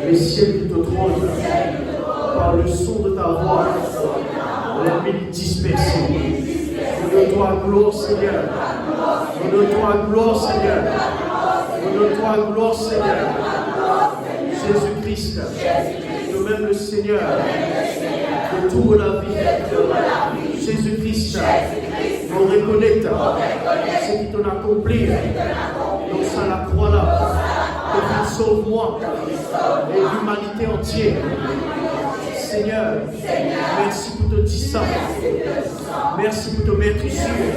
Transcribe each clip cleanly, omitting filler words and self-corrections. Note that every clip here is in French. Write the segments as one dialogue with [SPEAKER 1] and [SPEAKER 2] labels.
[SPEAKER 1] Les ciels qui te trônent, par le son de ta voix, l'ennemi dispersé. Nous de toi gloire, Seigneur. Nous de toi gloire, Seigneur. Nous de toi gloire, Seigneur. Jésus-Christ, nous-mêmes le Seigneur de toute la vie. Jésus-Christ, nous reconnaître ce qui t'en accompli dans la croix là. Que tu sauves moi et l'humanité entière. Seigneur, merci pour ton sang. Merci pour ton maîtrisure.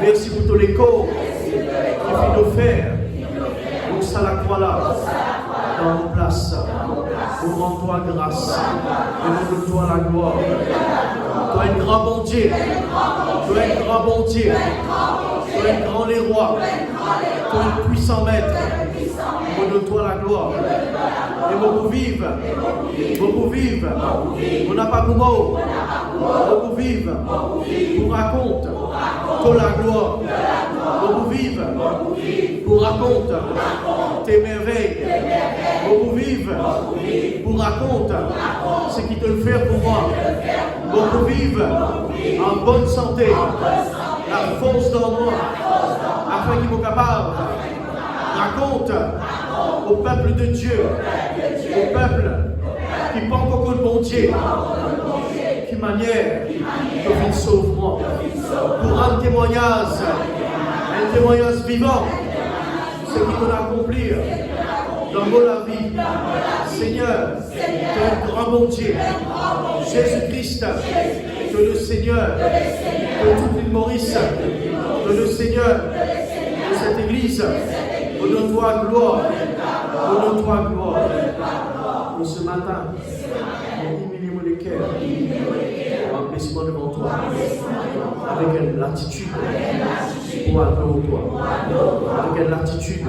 [SPEAKER 1] Merci pour ton écho qui fait nous faire. Nous à la croix là, dans nos places. Nous rendons-toi grâce. Nous rendons-toi la gloire. Toi un grand bon Dieu. Toi un grand bon Dieu. Toi un grand les rois. Toi un puissant maître. Nous rendons-toi la gloire. Et beaucoup vivent. Beaucoup vivent. On n'a pas de mots. Beaucoup vivent. Pour raconte. Pour la gloire. Beaucoup vivent. Pour raconte. Tes merveilles. Beaucoup vivent. Pour raconte. Ce qui te le fait pour moi. Beaucoup vivent. En bonne santé. La force dans moi. Afin qu'ils soient capables. Raconte au peuple de Dieu, au peuple qui porte beaucoup de bon Dieu, qui manière que tu sauves moi, pour un témoignage vivant, ce qui peut accomplir dans la vie. Seigneur, tu es un grand bon Dieu. Jésus-Christ, tu es le Seigneur de toute l'île Maurice, tu es le Seigneur de cette église. Donne-toi gloire. Donne-toi gloire. Et ce matin, on humilie mon cœur. En baissement devant toi. Avec une attitude pour adorer toi. Avec une attitude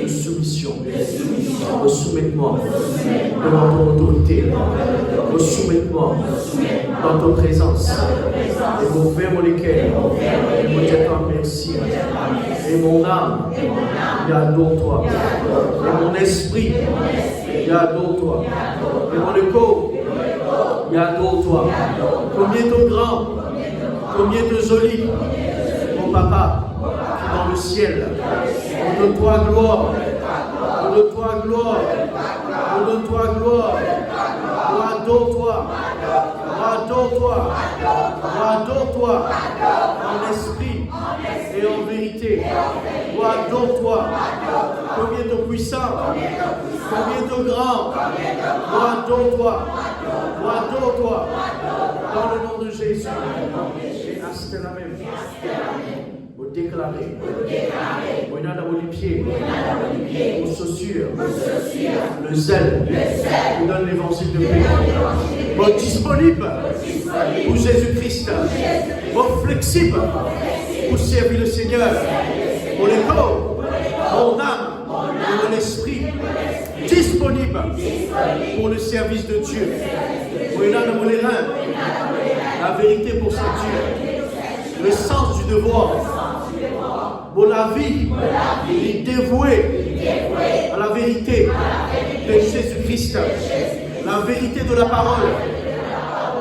[SPEAKER 1] de soumission. Soumets-moi devant ton autorité. Soumets-moi dans ton présence. Et mon frère, mon cœur. Et mon Dieu, merci. Et mon âme, il adore toi. Et mon esprit, il adore toi. Et mon écho, il adore toi. Combien de grand, combien de joli, mon papa, qui est dans le ciel. On donne-toi gloire. On donne-toi gloire. On donne-toi gloire. On adore-toi. Adore-toi. Adore-toi. En esprit et en vérité. Adore-toi. Combien de puissant. Combien de grand. Adore-toi. Adore-toi. Dans le nom de Jésus. Et hasta la même. Vous déclarez. Vous n'avez pas les pieds. Vos chaussures. Le zèle. Vous donne l'évangile de paix. Vous disponible pour Jésus-Christ. Vous flexible pour servir le Seigneur. Pour le corps, mon âme et mon esprit. Disponible pour le service de Dieu. Vous n'avez les reins. La vérité pour sentir. Le sens du devoir. Pour la vie, il est dévoué à la vérité de Jésus-Christ. La vérité de la parole.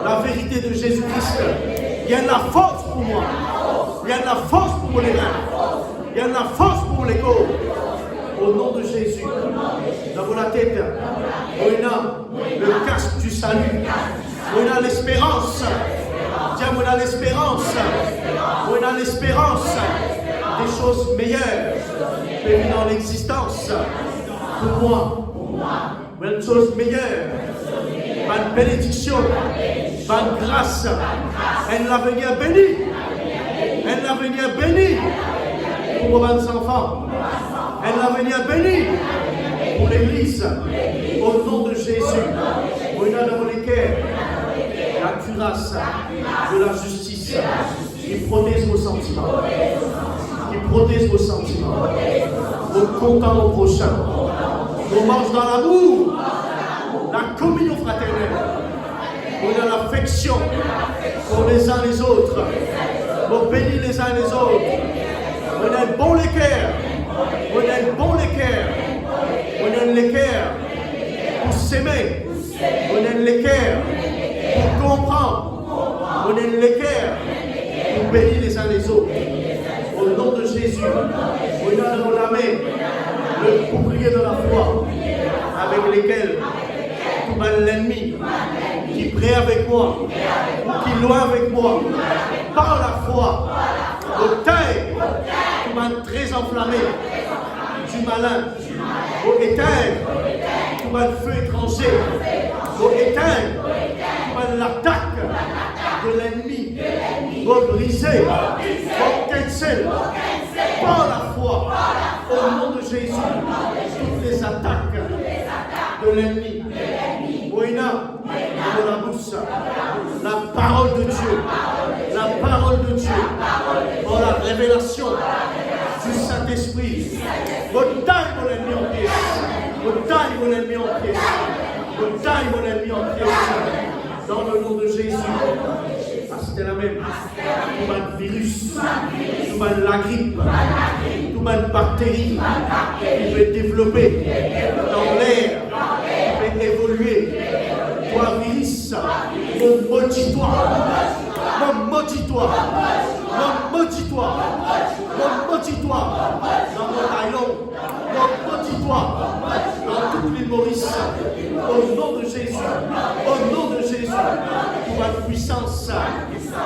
[SPEAKER 1] La vérité de Jésus-Christ. Il y a de la force pour moi. Il y a de la force pour les reins. Il y a de la force pour les corps. Au nom de Jésus. Dans la tête. On a le casque du salut. On a l'espérance. Tiens, on a l'espérance. On a l'espérance des choses meilleures prévues dans l'existence. Pour moi. Une chose meilleure. Une bénédiction. Une grâce. Un avenir béni. Un avenir béni pour vos enfants. Un avenir béni pour l'Église. Au nom de Jésus. On a dans les cœurs la cuirasse de la justice qui protège vos sentiments. Qui protège vos sentiments. Vos comptes au prochain. On marche dans l'amour. La communion fraternelle. On a l'affection pour les uns les autres. On bénit les uns les autres. On a un bon cœur. On a un bon cœur. On donne l'équerre pour s'aimer. On donne l'équerre pour comprendre. On donne l'équerre pour bénir les uns les autres. Au nom de Jésus, on donne dans la main le bouclier de la foi avec lesquels tout mal l'ennemi qui prie avec moi, qui loin avec moi, par la foi, au taille, tout mal très enflammé du malin, au éteindre, tout mal feu étranger, au éteindre, tout mal l'attaque de l'ennemi, au briser, au cancel, par la foi, au nom de Jésus, toutes les attaques de l'ennemi. Moïna, de la bouche, la parole de Dieu, la parole de Dieu, pour la révélation du Saint-Esprit. Vous taille mon ennemi en pièces, vous taille mon ennemi en pièces, vous taille mon ennemi en pièces, dans le nom de Jésus. Ah, c'était la même. Tout mal virus, tout mal la grippe, tout mal bactérie, qui peut développer dans l'air, qui peut évoluer. Toi, virus, mon maudit-toi, mon maudit-toi, mon maudit-toi, mon maudit-toi, dans mon rayon, mon maudit-toi, dans toute l'île Maurice, au nom de Jésus, au nom de Jésus, pour ma puissance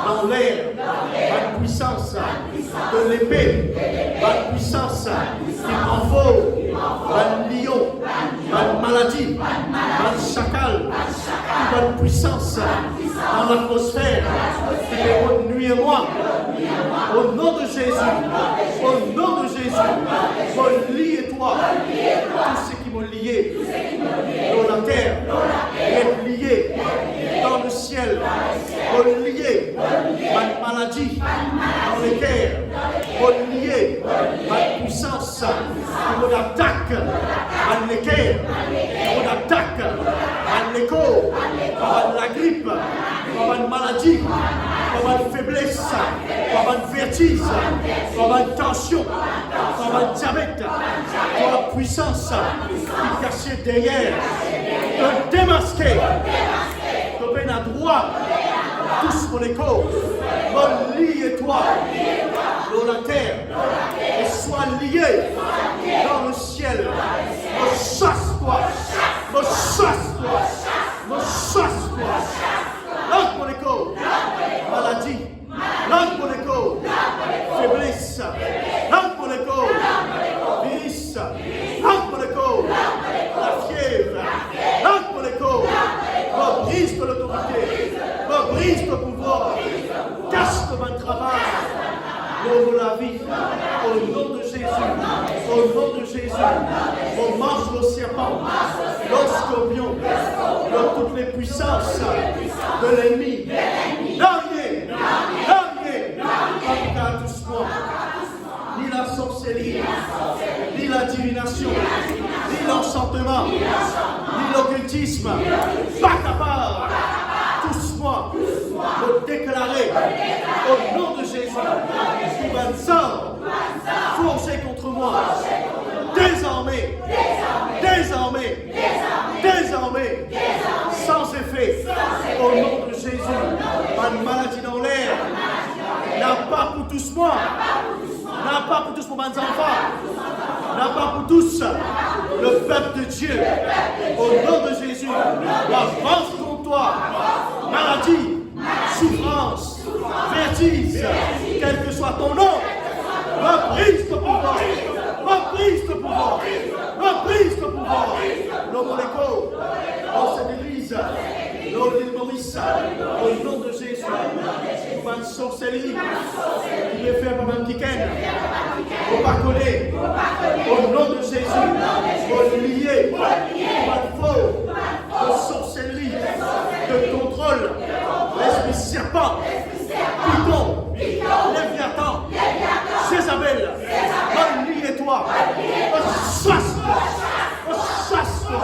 [SPEAKER 1] dans l'air, ma puissance de l'épée, ma puissance qui prend faux, ma lion, ma maladie, ma chacal, ma puissance dans l'atmosphère, qui est nuit et moi, au nom de Jésus, au nom de Jésus, mon lit et toi, tout ce qui m'ont lié dans la terre, est lié dans le ciel, mon lié, ma maladie dans les terres, mon lié, ma puissance, mon attaque, ma l'équerre, mon attaque, ma l'écho, ma grippe, ma maladie, ma faiblesse, ma vertige, ma tension, ma diabète, ma puissance qui cachée derrière, te démasquer, te mettre à droit, tous mon écho, mon lit et toi, dans la terre, et sois lié dans le ciel, me chasse-toi, me chasse-toi, me chasse-toi, lance mon écho, maladie, lance mon écho, faiblesse, lance mon écho, virus, lance mon écho, la fièvre, lance mon écho, me brise de l'autorité, me brise de pouvoir, cache de mon travail, pour la vie, au nom de Jésus, au nom de Jésus, on mange le serpent, le scorpion, de toutes les puissances de l'ennemi. N'ayez, pas tous moi, ni la sorcellerie, ni la divination, ni l'enchantement, ni l'occultisme, pas capable, tous moi, de déclarer au nom de Jésus, qui va sort, forger contre moi, désormais, sans effet, au nom de Jésus, pas de maladie dans l'air, n'a pas pour tous moi, n'a pas pour tous mes enfants, n'a pas pour tous le peuple de Dieu, au nom de Jésus, avance contre toi, maladie, souffrance, vertige, quel que soit ton nom, reprise de pouvoir, reprise de pouvoir, reprise de pouvoir. L'homme de l'écho, dans cette église, l'homme de Maurice, au nom de Jésus, pour une sorcellerie, qui est fait par un kiken, au bacolé, au nom de Jésus, pour lier, pour un faux, de sorcellerie, de contrôle, l'esprit serpent, Python, Léviathan, Jézabel, Marie et toi, chasse-toi, chasse-toi,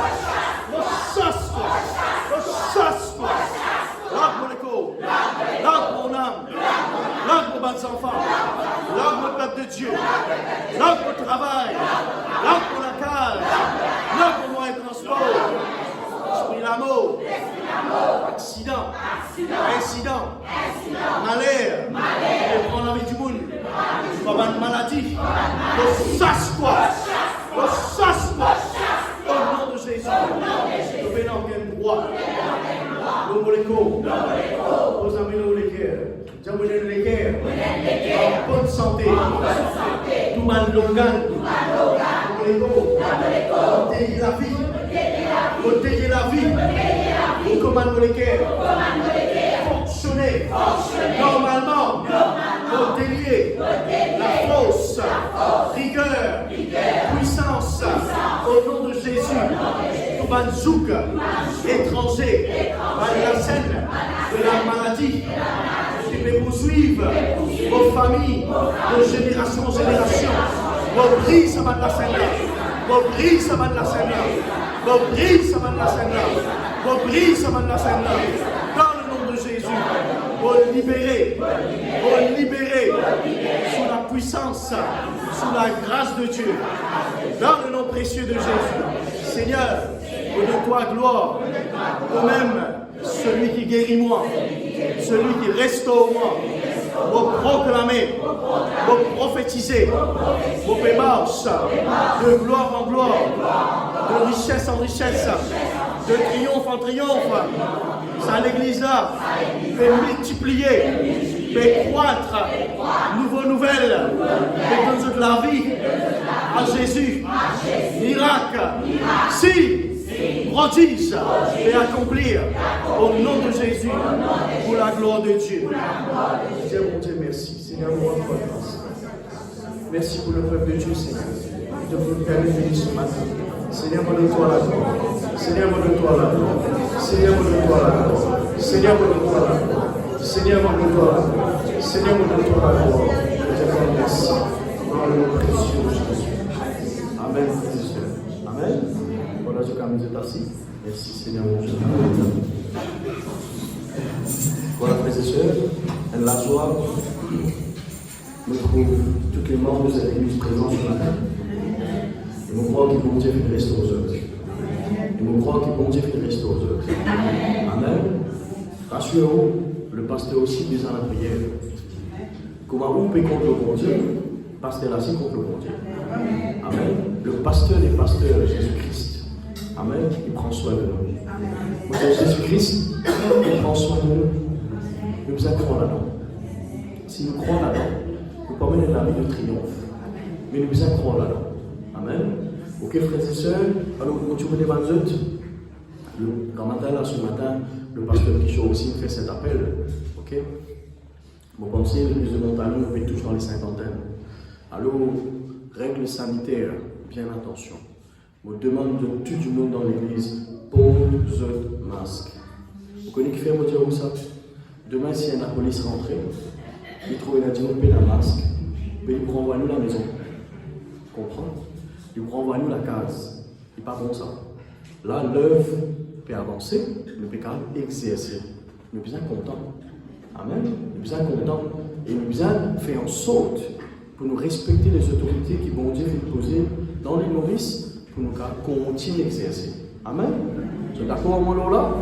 [SPEAKER 1] chasse-toi, chasse-toi, lave mon écho, lave mon âme, lave mon bas enfants, lave mon peuple de Dieu, lave mon travail, lave mon cage, incident, malheur, et prendre la vie du monde, comme une maladie, le chasse quoi, au nom de Jésus, nous venons en droit, nous voulons aux amis nous les guerres, j'aime les guerres, en bonne santé, tout mal l'organe, nous voulons protéger la vie, protéger la vie, nous commandons les guerres, fonctionner normalement, pour délier la force, rigueur, puissance, au nom de Jésus, tout banzouk, étranger, par la scène de la maladie, qui peut poursuivre vos familles de génération en génération, vos bris, ça va de la scène là, vos bris, ça va de la scène là, vos bris, ça va de la scène là, vos bris, ça va de la scène là, dans le nom de Jésus, vous libérer, sous la puissance, sous la grâce de Dieu, dans le nom précieux de Jésus. Seigneur, de toi gloire, toi-même, celui qui guérit moi, celui qui restaure moi, vous proclamer, vous prophétiser, vous marche de gloire en gloire, de richesse en richesse, de triomphe en triomphe. Ça l'église là, fait multiplier, fait croître, nouvelles, fait donner de la vie à Jésus, miracle, si, prodige, et accomplir au nom de Jésus, pour la gloire de Dieu. Dieu, mon Dieu, merci. Seigneur, nous rendons grâce. Merci pour le peuple de Dieu, Seigneur, de vous permettre ce matin. Seigneur, mon toi la gloire. Seigneur, mon toi la gloire. Seigneur, mon toi la gloire. Seigneur, mon toi la gloire. Seigneur, mon toi la gloire. Seigneur, mon toi la gloire. Je te remercie. Dans le nom précieux de Jésus. Amen, frères et sœurs. Amen. Voilà, je calme vous êtes assis. Merci, Seigneur, mon Dieu. Voilà, frères et sœurs, la joie nous trouve tous les membres de cette église présents ce matin. Et nous croyons qu'il bon Dieu fait rester aux œuvres. Et nous croyons qu'il bon Dieu fait rester aux œuvres. Amen. Rassurez-vous, le pasteur aussi dit dans la prière. Comment on peut contre le bon Dieu, le pasteur aussi contre le bon Dieu. Amen. Le pasteur des pasteurs, Jésus-Christ. Amen. Il prend soin de nous. Jésus-Christ, il prend soin de nous. Nous nous accrochons là-dedans. Si nous croyons là-dedans, nous pouvons mener la vie de triomphe. Mais nous nous accrochons là-dedans. Amen. Ok, frères et sœurs, alors nous continuons les 27. Quand matin, là, ce matin, le pasteur Pichot aussi fait cet appel. Ok. Vous pensez, le plus de montagne, on est toujours dans les cinquantaines. Alors, règles sanitaires, bien attention. Je demande de tout le monde dans l'église, pose masque. Vous connaissez qui fait mon Dieu où ça? Demain, si la police rentre, il trouve un diplôme un masque, mais il prend nous la maison. Comprends? Il prend nous la case. Il n'est pas bon ça. Là, l'œuvre peut avancer, mais peut quand même exercer. Nous sommes bien contents. Amen. Nous sommes bien contents. Et nous sommes fait en sorte pour nous respecter les autorités qui vont Dieu nous poser dans les novices pour nous continuer à exercer. Amen. Vous êtes d'accord avec moi là?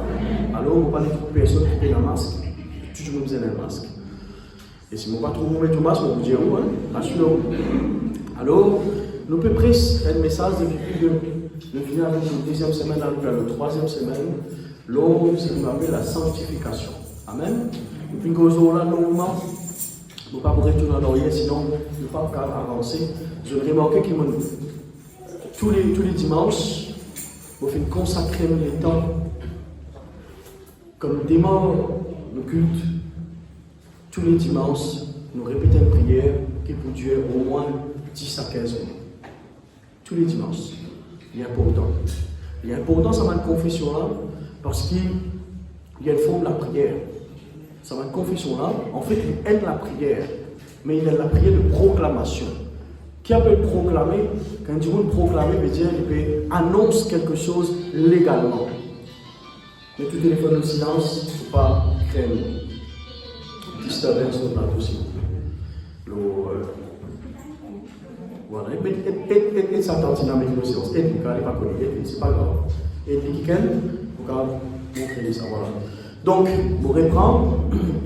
[SPEAKER 1] Alors, on ne va pas les trouver personne qui a un masque. Tout le monde a un masque. Et si on ne va pas trouver un masque, on va vous dire où, hein? Rassurez-vous. Alors, nous pouvons prendre un message depuis de finir avec la deuxième semaine, avec la troisième semaine. L'homme, c'est ce qu'on appelle la sanctification. Amen. Et puis, nous avons là, normalement, nous ne pouvons pas retourner en arrière, sinon, nous ne pouvons pas avancer. Je remarque que tous les dimanches, nous faisons consacrer les temps comme démarre le culte. Tous les dimanches, nous répétons une prière qui pour Dieu au moins 10 à 15 minutes. Tous les dimanches. Il est important. Il est important, ça va une confession là, parce qu'il y a une forme de la prière. Ça va une confession là, en fait, il aide la prière, mais il aide la prière de proclamation. Qui appelle proclamer? Quand tu veux proclamer, veut dire qu'il peut annoncer quelque chose légalement. Mais tout téléphone au silence, il ne faut pas créer une disturbance de plateau, s'il vous plaît. Voilà, et ça tente avec le silence. Et il n'est pas connu, c'est pas grave. Et il dit qu'il faut montrer ça, voilà.
[SPEAKER 2] Donc, pour reprendre,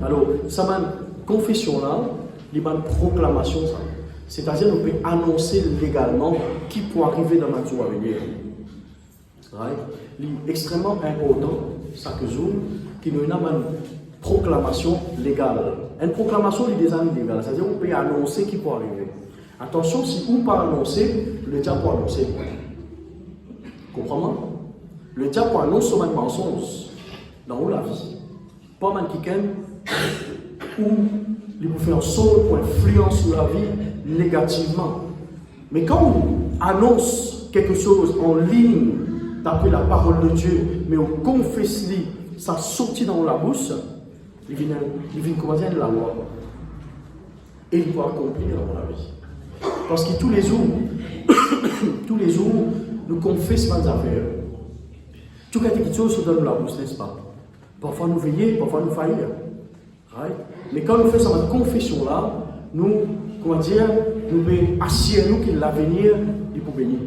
[SPEAKER 2] alors, ça m'a confession là, il y a une proclamation ça. C'est-à-dire qu'on peut annoncer légalement qui peut arriver dans ma joie à venir. Right? C'est extrêmement important, ça que Zoom, qui nous a une proclamation légale. Une proclamation, il y a des années légales, c'est-à-dire qu'on peut annoncer qui peut arriver. Attention, si on ne peut pas annoncer, le diable peut annoncer. Comprenez? Le diable peut annoncer sur un mensonge dans la vie. Pas mal qui ou il peut faire un saut pour influence sur la vie négativement. Mais quand on annonce quelque chose en ligne, d'après la parole de Dieu, mais on confesse ça sortit dans la bouche, il vient comment dire la loi. Et il va accomplir dans la vie. Parce que tous les jours, nous confessons nos affaires. Tout quelque chose se donne la bouche, n'est-ce pas? Parfois nous veillons, parfois nous faillir. Right? Mais quand nous faisons cette confession-là, nous, comment dire, nous pouvons assurer nous que l'avenir il peut venir.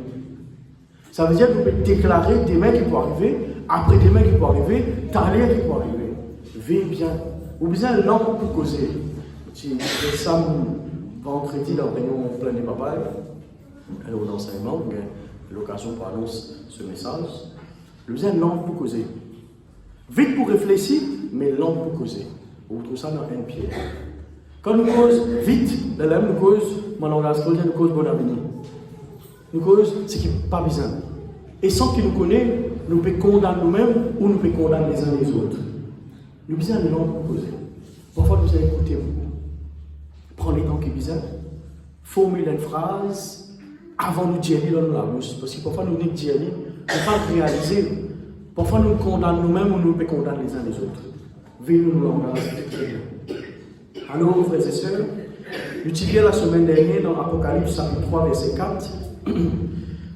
[SPEAKER 2] Ça veut dire que nous pouvons déclarer demain qui peut arriver, après demain qui peut arriver, t'aller qui peut arriver. Veillez bien. Vous avez besoin de langue pour causer. J'ai fait ça vendredi dans la réunion plein de papas, au enseignement, l'occasion pour annoncer ce message. Vous avez besoin de langue pour causer. Vite pour réfléchir, mais langue pour causer. Vous trouvez ça dans un pied. Quand nous causons vite, nous causons, mon langage, nous causons bon avenir. Nous causons ce qui n'est pas besoin. Et sans qu'il nous connaisse, nous pouvons condamner nous-mêmes ou nous pouvons condamner les uns les autres. Nous avons besoin de langue pour causer. Parfois, nous allons écouter. Prendre les temps qui sont bizarres. Formuler une phrase avant de dire dans la bouche. Parce que parfois, nous ne disons pas, nous ne pas réaliser. Parfois, nous condamnons nous-mêmes ou nous pouvons condamner les uns les autres. Veillez nous langage. Alors, frères et sœurs, utilisez la semaine dernière dans Apocalypse chapitre 3, verset 4,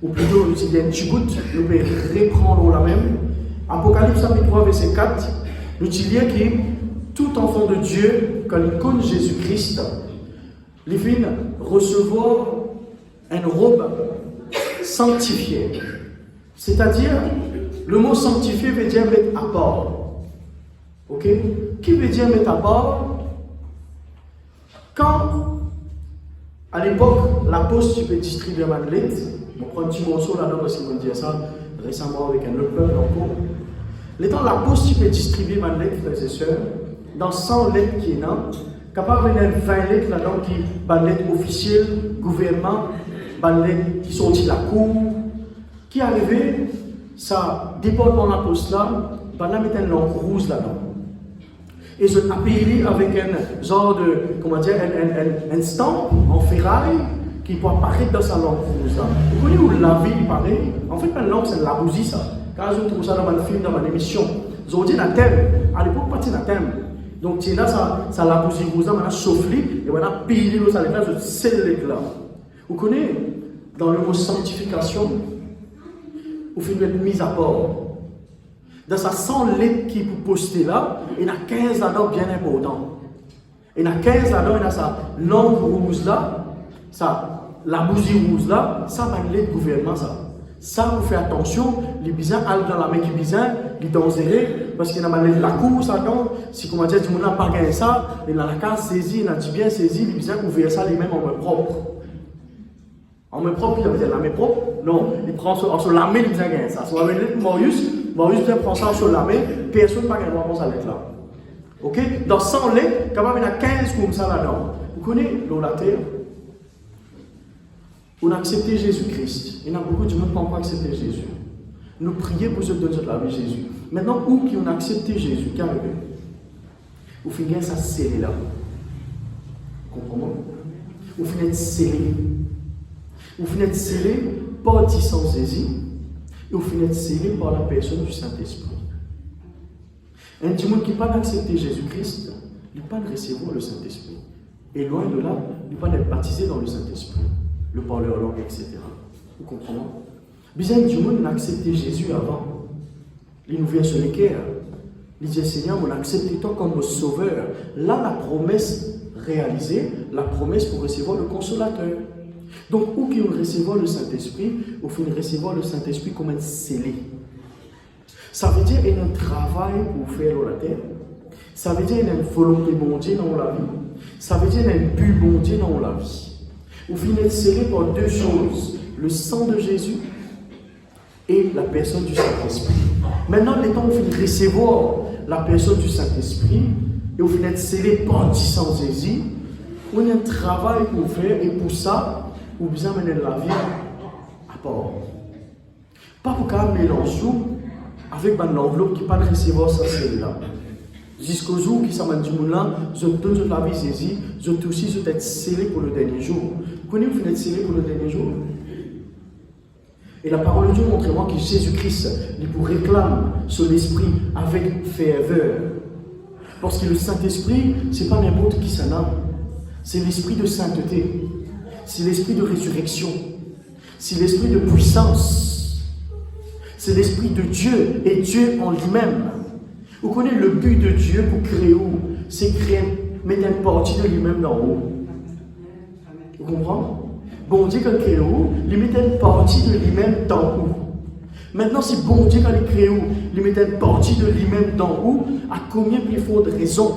[SPEAKER 2] ou plutôt utilisez un petit bout, nous pouvons reprendre la même. Apocalypse chapitre 3, verset 4, utilisez que tout enfant de Dieu, quand il connaît Jésus-Christ, il vient recevoir une robe sanctifiée. C'est-à-dire, le mot sanctifié veut dire mettre à part. Ok? Qui veut dire mettre à part? Quand, à l'époque, l'apôtre tu peux distribuer ma lettre, on prend un petit morceau là-dedans parce qu'ils m'ont dit ça récemment avec un autre peuple encore. L'étant l'apôtre tu peux distribuer ma lettre, frères et sœurs, dans 100 lettres qui est là, capable de mettre 20 lettres là-dedans qui sont lettres officielles, gouvernement, lettres qui sont de la cour, qui arrivait, ça dépend de l'apôtre là, là mettre une langue rouge là-dedans. Et je appelle avec un genre de, comment dire, un stamp en ferraille qui peut apparaître dans sa langue rouge. Vous connaissez où la vie paraît? En fait, ma langue, c'est la bougie, ça. Quand je trouve ça dans mon film, dans ma émission, je dis un thème. À l'époque, pas un thème. Donc, tu là, ça la bougie rouge, maintenant, soufflé, et maintenant, pile, ça les je scelle là. Vous connaissez, dans le mot sanctification, vous faites une mise à part. Dans sa 100 lettres qui peut poster là, il y en a 15 là-dedans bien importants. Il y en a 15 là-dedans, il y a sa langue rouge là, la bougie rouge là, ça va une lettre gouvernement ça. Ça, vous faites attention, les bizarres, dans la main qui bizarre, les dangereux, parce qu'il y a la cour, ça donc, si comment dire, tout le monde n'a pas gagné ça, et dans la case saisie, il a dit bien saisi, les bizarres, vous verrez ça les-mêmes en main propre. En main propre, il veut dire la main propre, non, il prend sur la main, il bizarre gagné ça. Soit avec Marius prend ça sur la main, personne n'a pas gagné pour ça lettre là. Ok? Dans 100 lettres, quand même, il y en a 15 comme ça là-dedans. Vous connaissez l'eau la terre? On a accepté Jésus-Christ. Il y en a beaucoup de gens qui n'ont pas accepté Jésus. Nous prions pour ceux qui donnent la vie Jésus. Maintenant, où qui ont accepté Jésus, qui arrive? Vous finissez ça scellé là. Vous comprenez? Vous finissez scellé. Vous finissez scellé par le sang Jésus. Et vous finissez scellé par la personne du Saint-Esprit. Un petit monde qui n'a pas accepté Jésus-Christ, il n'a pas de recevoir le Saint-Esprit. Et loin de là, il n'a pas d'être baptisé dans le Saint-Esprit. Le parleur langue, etc. Vous comprenez? Bien du monde a accepté Jésus avant. Il nous vient sur les cœurs. Il dit Seigneur, on a accepté toi comme le sauveur. Là, la promesse réalisée, la promesse pour recevoir le consolateur. Donc, où qui on recevoir le Saint-Esprit, au fond, recevoir le Saint-Esprit comme un scellé. Ça veut dire qu'il y a un travail pour faire dans la terre. Ça veut dire qu'il y a une volonté bon Dieu dans la vie. Ça veut dire qu'il y a un but bon Dieu dans la vie. Vous venez scellé par deux choses. Le sang de Jésus et la personne du Saint-Esprit. Maintenant, les temps où vous venez recevoir la personne du Saint-Esprit et vous venez scellé par le sang de Jésus, on a un travail pour faire et pour ça, vous besoin mener la vie à part. Pas pour qu'on mélange avec l'enveloppe qui ne pas recevoir ça celle-là. Jusqu'au jour qui s'amène du monde là, je donne la vie Jésus, je aussi je être scellé pour le dernier jour. Vous connaissez vous êtes scellé pour le dernier jour? Et la parole de Dieu montre-moi que Jésus-Christ, il vous réclame son esprit avec ferveur. Parce que le Saint-Esprit, ce n'est pas n'importe qui ça n'a. C'est l'esprit de sainteté. C'est l'esprit de résurrection. C'est l'esprit de puissance. C'est l'esprit de Dieu et Dieu en lui-même. Vous connaissez le but de Dieu pour créer où? C'est créer, mettre une partie de lui-même dans haut. Vous comprenez? Bon Dieu quand il crée où, il met une partie de lui-même dans où. Maintenant, si bon Dieu quand il crée où, il met une partie de lui-même dans où, à combien plus fort de raisons,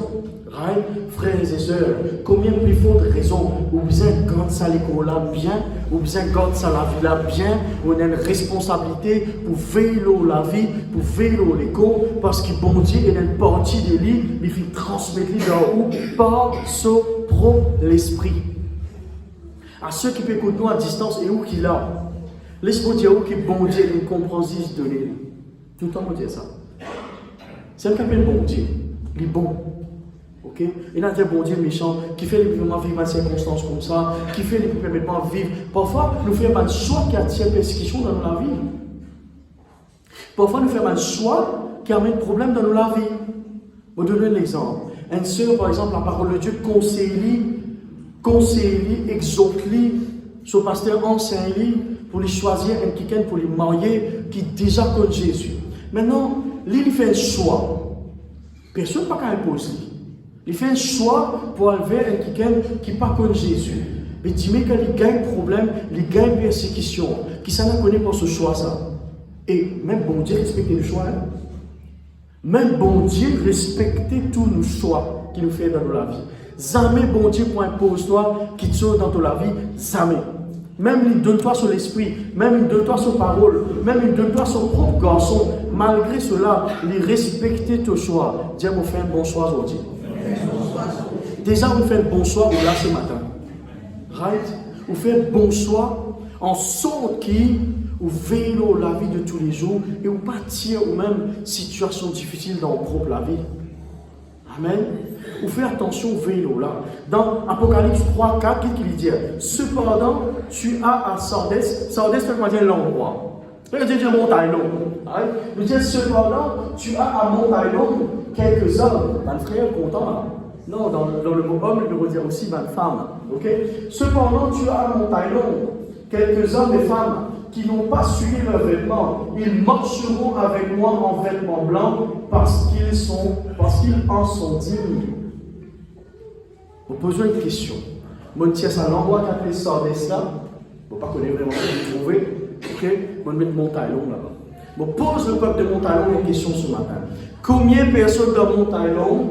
[SPEAKER 2] right? Frères et sœurs, combien plus fort de raisons, ou bien garde ça l'école là bien, ou bien garde ça la vie là bien, on a une responsabilité pour veiller la vie, pour veiller l'école, parce que bon Dieu il a une partie de lui, il fait transmettre dans où par son propre l'esprit. À ceux qui peuvent écouter nous à distance et où qu'il a, laisse-moi dire où que bon Dieu nous comprend de lui. Tout le temps, on dit ça. C'est un appelle bon Dieu. Il est bon. Ok? Il y a un bon Dieu méchant qui fait les vivre dans des circonstances comme ça, qui fait les permettre de vivre. Parfois, nous faisons un choix qui attire persécution dans notre vie. Parfois, nous faisons un choix qui amène problème dans notre vie. Je vais vous donner un exemple. Une sœur, par exemple, la parole de Dieu conseille, exhorte, son pasteur enseigne pour lui choisir un quelqu'un pour lui marier qui déjà connaît Jésus. Maintenant, lui, il fait un choix. Personne ne peut pas imposer. Il fait un choix pour aller vers un quelqu'un qui ne connaît pas Jésus. Mais dis-moi qu'il gagne problème, il gagne persécution, qui s'en connaît pour ce choix ça. Et même bon Dieu respecte le choix. Hein? Même bon Dieu respecte tous nos choix qu'il nous fait dans la vie. Jamais bon Dieu pour imposer toi qui te sauve dans ta vie, jamais. Même il donne-toi son esprit, même il donne-toi son parole, même il donne-toi son propre garçon. Malgré cela, il respecte ton choix. Dieu vous fait un bon choix aujourd'hui. Déjà, vous faites un bon choix là ce matin. Right? Vous faites un bon choix en sorte qui vous veillez la vie de tous les jours et vous partir aux mêmes situations difficiles dans votre propre vie. Amen. Vous faites attention, veillez là. Dans Apocalypse 3, 4, qu'est-ce qu'il dit? Cependant, tu as à Sardes, Sardes fait dire l'endroit. Regardez dire montagne longue. Il dit cependant, tu as à montagne longue quelques hommes. Ben, frère, content. Hein? Non, dans le mot homme, il veut dire aussi ben, femme. Okay? Cependant, tu as à montagne longue quelques hommes et femmes qui n'ont pas suivi leurs vêtements. Ils marcheront avec moi en vêtements blancs parce qu'ils en sont dignes. Vous posez une question. Mon tiers, ça l'envoie qu'après Sardes là. Vous ne pas connaître vraiment ce que vous trouvez. Ok? Vous mettez montagne longue là-bas. Je pose le peuple de montagne longue une question ce matin. Combien de personnes dans montagne longue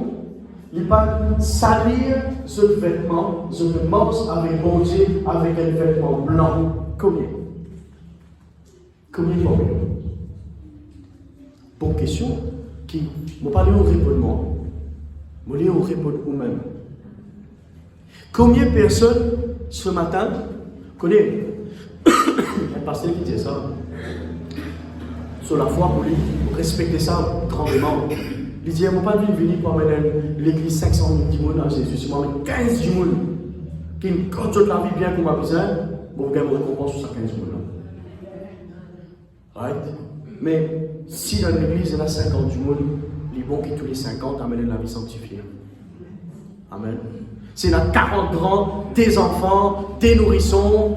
[SPEAKER 2] ils peuvent salir ce vêtement, ce marche avec bon Dieu, avec un vêtement blanc? Combien? Combien de fois? Bonne question. Qui? Je ne vais pas aller au répondre. Je vais aller au répondre vous-même. Combien de personnes ce matin connaissent un pasteur qui dit ça sur la foi pour lui, pour respecter ça grandement. Il dit, je ne vais pas venir pour amener l'église 500 000 à Jésus, je vais amener 15 000 qui me contrôle la vie bien comme ma besoin, pour gagner une récompense sur ces 15 000 là. Right? Mais si dans l'église il y a 50 000, il est bon que tous les 50 amènent la vie sanctifiée. Amen. C'est là 40 grands, des enfants, des nourrissons.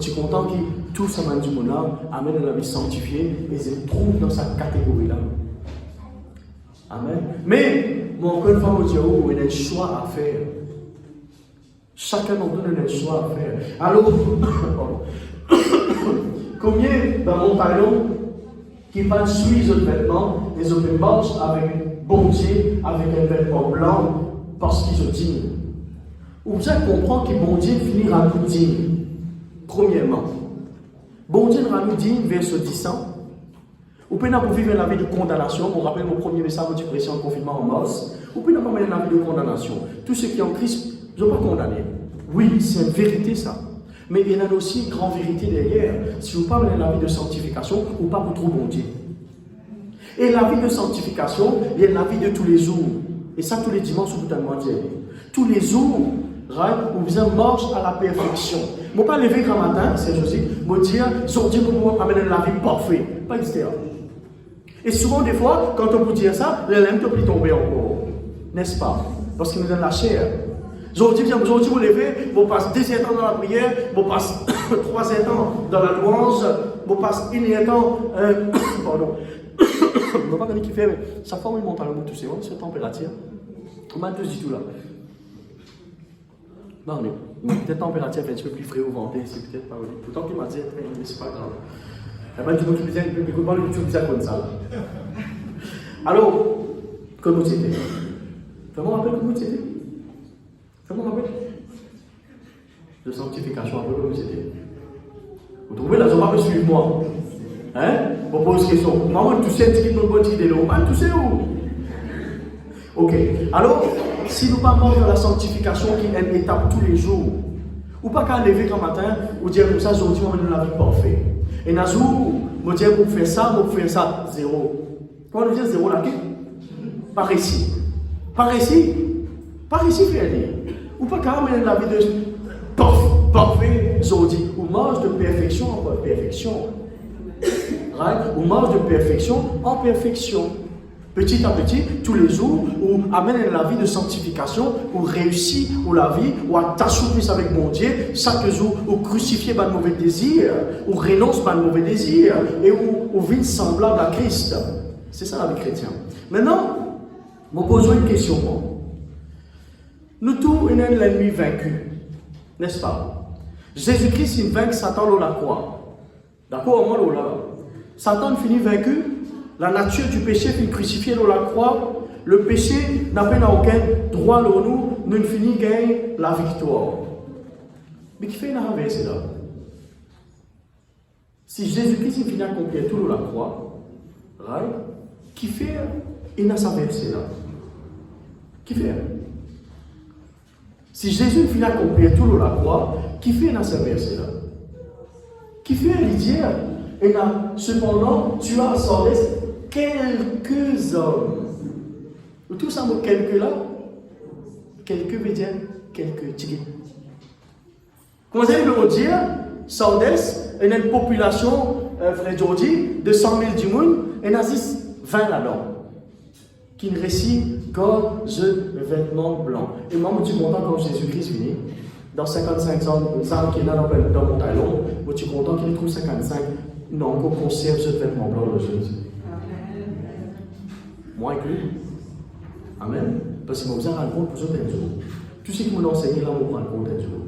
[SPEAKER 2] Tu es content que tous ces amènent du monde là, amènent la vie sanctifiée et se trouvent dans cette catégorie là. Amen. Mais, encore une fois, il y a un choix à faire. Chacun d'entre nous a un choix à faire. Alors, combien dans mon talon qui va suivre les vêtements, et ils marchent avec bon Dieu, avec un vêtement blanc, parce qu'ils sont dignes. Vous allez comprendre que bon Dieu finira nous digne. Premièrement, bon Dieu nous nous digne vers ce 10 ans. Vous pouvez pas vivre la vie de condamnation. Vous rappelez mon premier message de pression en confinement en mars. Vous pouvez pas mener la vie de condamnation. Tous ceux qui ont Christ ne sont pas condamnés. Oui, c'est une vérité ça. Mais il y a aussi une grande vérité derrière. Si vous parlez de la vie de sanctification, ou pas pour trop bon Dieu. Et la vie de sanctification, il y a la vie de tous les jours. Et ça, tous les dimanches, vous pouvez demander. Tous les jours, où vous marche à la perfection. Je ne vais pas lever grand matin, c'est José, je vais dire, sortir pour moi amener la vie parfaite. Pas externe. Et souvent, des fois, quand on vous dit ça, les lames peuvent tomber encore. N'est-ce pas? Parce qu'il nous donne la chair. Aujourd'hui, vous levez, vous passez 17 ans dans la prière, vous passez 3 ans dans la louange, vous passez 1 ans, pardon, je ne vais pas donner qui fait, mais chaque fois, il monte à l'eau, tout c'est cette température. On m'a tous dit tout là. Non, mais peut-être température fait un petit peu plus frais au ventre, c'est peut-être pas vrai. Pourtant, il m'a dit, mais c'est pas grave. Il y a tout le monde comme ça. Alors, comment c'était? Comment on appelle comment c'était? Comment on appelle? De sanctification, un peu comme c'était. Vous trouvez là, je ne vais pas suivre moi. Hein? On pose question. Maman, tu sais, tu me bonne idée, tu sais où? Ok. Alors, si nous parlons de la sanctification qui est une étape tous les jours, ou pas qu'à lever un matin, ou dire comme ça, aujourd'hui, on va donner la vie parfaite. Et dans un jour, on va dire, vous faites ça, zéro. Comment on dit zéro là? Par ici. Par ici, frère. Ou pas qu'à amener la vie de parfait, aujourd'hui. Ou marche de perfection en perfection. Right? Ou marche de perfection en perfection. Petit à petit, tous les jours, on amène la vie de sanctification, on réussit ou la vie, ou à t'assouplir avec mon Dieu, chaque jour, on crucifie par mauvais désir, on renonce par mauvais désir, et on vit semblable à Christ. C'est ça la vie chrétienne. Maintenant, je me pose une question. Nous tous, on est l'ennemi vaincu, n'est-ce pas? Jésus-Christ, il vainc Satan dans la croix. D'accord, au moins là. Satan finit vaincu. La nature du péché finit crucifiée dans la croix. Le péché n'a aucun droit dans nous. Nous finissons gagner la victoire. Mais qui fait une renversée là? Si Jésus-Christ finit accomplir tout dans la croix, right? Qui fait une renversée là? Qui fait? Si Jésus finit accomplir tout dans la croix, qui fait une renversée là? Qui fait lui dire, et là, cependant, tu as sorti quelques hommes. Tout ça, quelques là, quelques veut dire quelques tigres. Comment ça veut dire? Sardes, il y a une population, frère Jordi, de 100 000 du monde, et il y a 20 là-dedans. Qui ne récit que le vêtement blanc. Et moi, je suis content quand Jésus-Christ venu. Dans 55 ans qui est là dans mon talon, je suis content qu'il trouve 55. Non, on conserve ce vêtement blanc de Jésus. Moi inclus. Amen. Parce que vous avez rendu compte pour ce un jour. Tous ceux qui m'ont enseigné là, vous rendez compte un jour.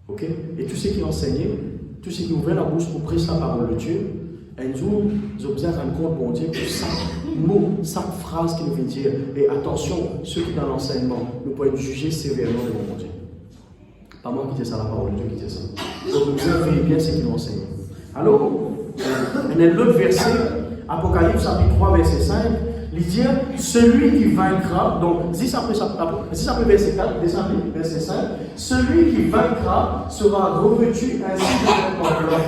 [SPEAKER 2] Ok? Et tous ceux qui enseignaient, tous ceux qui ouvraient la bouche pour prêcher la parole de Dieu, un jour, vous avez rendu compte, mon Dieu, que chaque mot, chaque phrase qu'il vient dire, et attention, ceux qui sont dans l'enseignement, nous pouvons être jugés sévèrement devant mon Dieu. Pas moi qui dis ça, la parole de Dieu qui dit ça. Donc vous devez bien ce qu'ils enseignent. Alors, il y a l'autre verset, Apocalypse chapitre 3, verset 5, il dit celui qui vaincra, donc 10 après verset 4, descendez, verset 5, celui qui vaincra sera revêtu ainsi de vêtements blancs.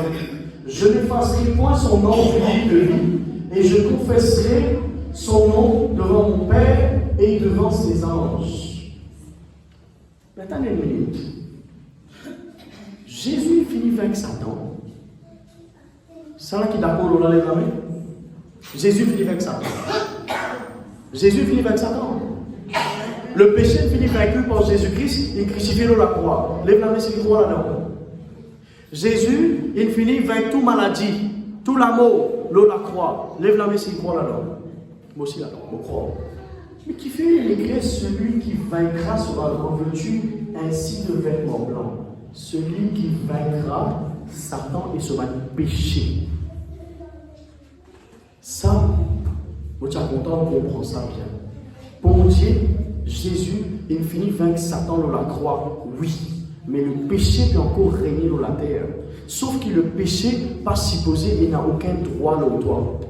[SPEAKER 2] Je n'effacerai point son nom du livre de vie, et je confesserai son nom devant mon Père et devant ses anges. Maintenant, une minute. Jésus finit vaincre Satan. C'est là qui est d'accord, on lève la main. Jésus finit vaincre Satan. Jésus finit vaincre Satan. Le péché finit vaincu par Jésus-Christ, il est crucifié dans la croix. Lève la main si tu crois là-dedans. Jésus, il finit vaincre toute maladie, tout l'amour, dans la croix. Lève la main si tu crois là-dedans. Moi aussi là-dedans, je crois. Mais qui fait l'église, celui qui vaincra sera revêtu ainsi de vêtements blancs. Celui qui vaincra Satan et sera péché. Ça, vous êtes content, on comprend ça bien. Bon Dieu, Jésus, il finit vaincre Satan dans la croix, oui. Mais le péché peut encore régner dans la terre. Sauf que le péché, pas supposé, il n'a aucun droit là au droit.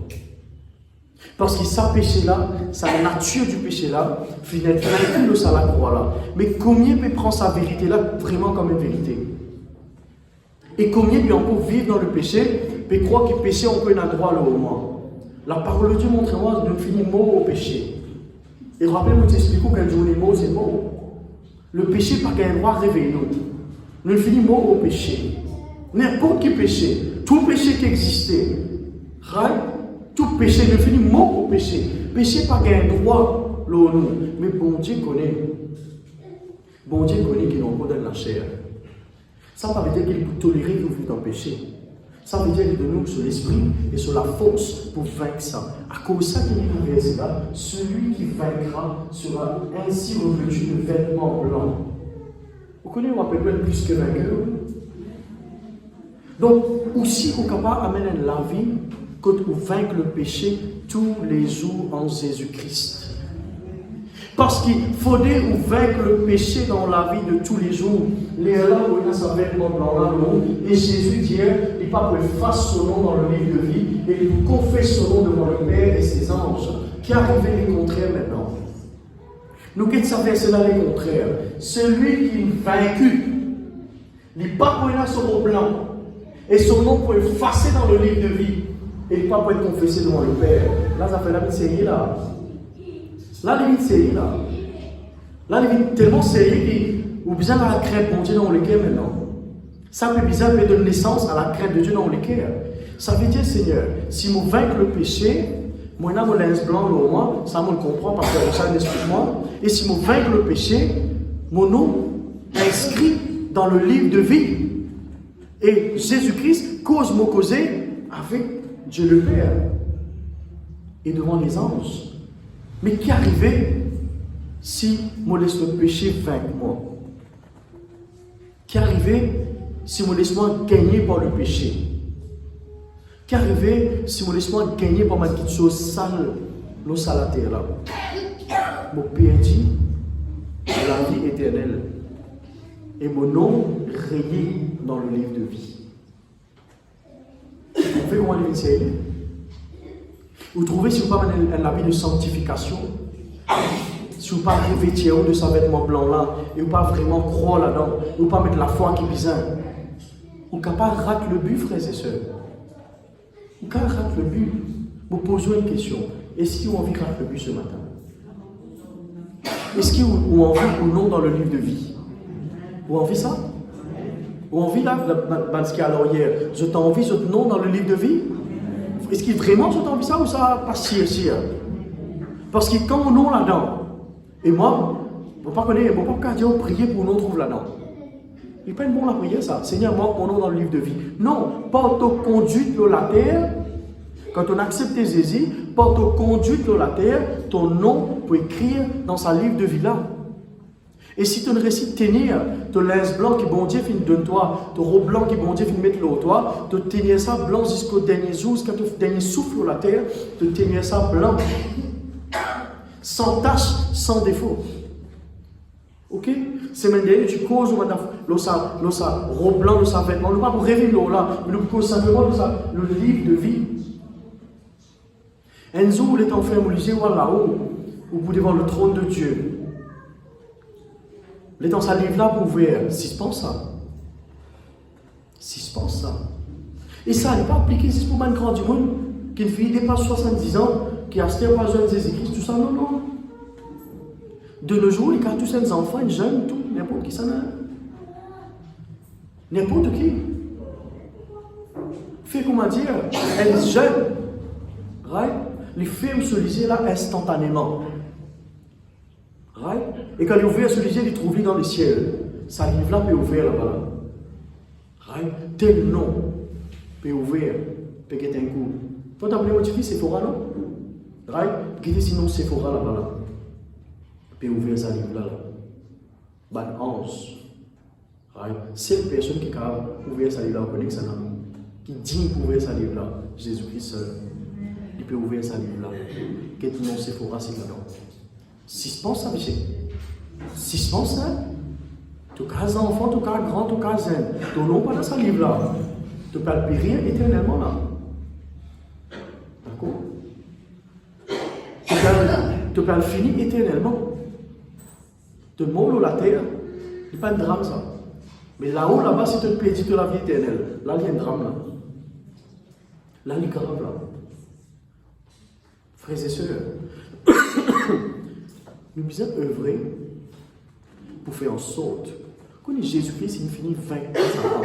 [SPEAKER 2] Parce que ça péché-là, sa nature du péché-là, finit vaincu dans la croix-là. Mais combien peut prendre sa vérité-là vraiment comme une vérité? Et combien peut encore vivre dans le péché, peut croire que le péché, on peut un droit là au moins? La parole de Dieu montre-moi de finir mort au péché. Et rappelez-moi, t'expliquons qu'un jour les mots, c'est mort. Le péché, pas qu'un droit réveille nous. Nous finissons mort au péché. N'importe quel péché, tout péché qui existait, right? Tout péché, nous finissons mort au péché. Péché, pas qu'un droit là nous. Mais bon Dieu connaît. Bon Dieu connaît qu'il est encore dans la chair. Ça ne veut pas dire qu'il peut tolérer que vous vivez dans le péché. Ça veut dire qu'il donne sur l'esprit et sur la force pour vaincre ça. À cause de ça qu'il dit dans le verset là, celui qui vaincra sera ainsi revêtu de vêtements blancs. Vous connaissez, on appelle plus que vainqueur. Donc, aussi, on est capable d'amener la vie quand on vaincre le péché tous les jours en Jésus-Christ. Parce qu'il faudrait vaincre le péché dans la vie de tous les jours. Les là où il y a sa vêtement blanc là, et Jésus dit, il n'est pas pour effacer son nom dans le livre de vie, et il confesse son nom devant le Père et ses anges. Qui arrivait les contraires maintenant? Nous qui savons cela les contraires. Celui qui est vaincu, il n'est pas pour être son nom blanc, et son nom pour effacer dans le livre de vie, et il n'est pas pour être confessé devant le Père. Là, ça fait la série là. Là, il est sérieux là. Là, il est tellement sérieux qu'il a besoin de la crainte de Dieu dans le cœur maintenant. Ça peut bizarre de donner naissance à la crainte de Dieu dans le cœur. Ça veut dire, Seigneur, si je vaincre le péché, moi, je mon linge blanc au moins, ça me le comprend parce que ça m'explique-moi. Et si je vaincre le péché, mon nom est inscrit dans le livre de vie. Et Jésus-Christ cause me causer avec Dieu le Père et devant les anges. Mais qui arrivait si je laisse le péché vaincre moi? Qui arrivait si je laisse moi gagner par le péché? Qui arrivait si je laisse moi gagner par ma petite chose sale, l'eau sale à terre là? Mon Père dit la vie éternelle et mon nom rayé dans le livre de vie. Vous pouvez comment il est? Vous trouvez si vous n'avez pas un habit de sanctification, si vous ne pas revêtir de sa vêtement blanc là, et vous ne pas vraiment croire là-dedans, vous ne pas mettre la foi qui est bizarre, vous ne pouvez pas rater le but, frères et sœurs. Vous ne pouvez pas rater le but. Vous posez une question. Est-ce que vous avez envie de rater le but ce matin? Est-ce que vous avez envie ou non dans le livre de vie? Vous avez envie ça? Vous avez envie là, ce qu'il y a alors hier, je t'ai envie, je non dans le livre de vie? Est-ce qu'il vraiment je t'envie ça ou ça passe si? Parce que quand on est là-dedans, et moi, je ne peux pas connaître, je ne peux pas dire prier pour nous trouver là-dedans. Il n'est pas une bonne la prière ça. Seigneur, moi, mon nom dans le livre de vie. Non, par ta conduite dans la terre, quand on accepte Jésus, par ta conduite dans la terre, ton nom peut écrire dans sa livre de vie là. Et si tu ne réussis de tenir ton linge blanc qui bon Dieu finit de toi, ton robe blanc qui bon Dieu finit de mettre là toi, de tenir ça blanc jusqu'au dernier jour, jusqu'à ton dernier souffle sur la terre, de tenir ça blanc, sans tache, sans défaut. Ok? Semaine dernière, tu causes sa robe blanc, sa vêtement, non pas pour rêver là, mais nous cause simplement le livre de vie. Un jour, il est enfermé là-haut, au bout devant le trône de Dieu. Il est dans sa livre là pour ouvrir. Si je pense ça. Si je pense ça. Et ça n'est pas appliqué si c'est pour un grand du monde qui ne fille dépasse 70 ans, qui a acheté pas jeune Jésus-Christ, tout ça, non, non. De nos jours, il y a tous ces enfants, les jeunes, tout, n'importe qui ça n'a. N'importe qui. Fait comment dire, elle est jeune. Right? Les films se lisaient là instantanément. Right? Et quand il ouvre ce livre, il trouve dans le ciel. Sa livre là peut ouvrir là-bas. Right? Tel nom peut ouvrir, peut être un coup. Faut t'appeler votre fils Sephora, non? Right? Quitter sinon Sephora là-bas. Peut ouvrir sa livre là. Ban ange. Right? Cette personne qui a ouvert sa livre là, on connaît que ça n'a. Qui dit pour ouvrir sa livre là, Jésus-Christ seul. Il peut ouvrir sa livre là. Qu'est-ce que non Sephora c'est dedans. Suspens ça, péché. Suspens ça. Tout cas enfant, tout cas grand, tout cas zen. Ton nom pas dans sa livre là. Tu peux le périr éternellement là. D'accord? Tu peux le finir éternellement. Tout le monde la terre, il n'y a pas de drame ça. Mais là-haut, là-bas, si tu te plais, tu la vie éternelle. Là, il y a un drame là. Là, il y a grave là. Frères et sœurs, nous devons œuvrer pour faire en sorte que Jésus-Christ, il finit vaincre Satan.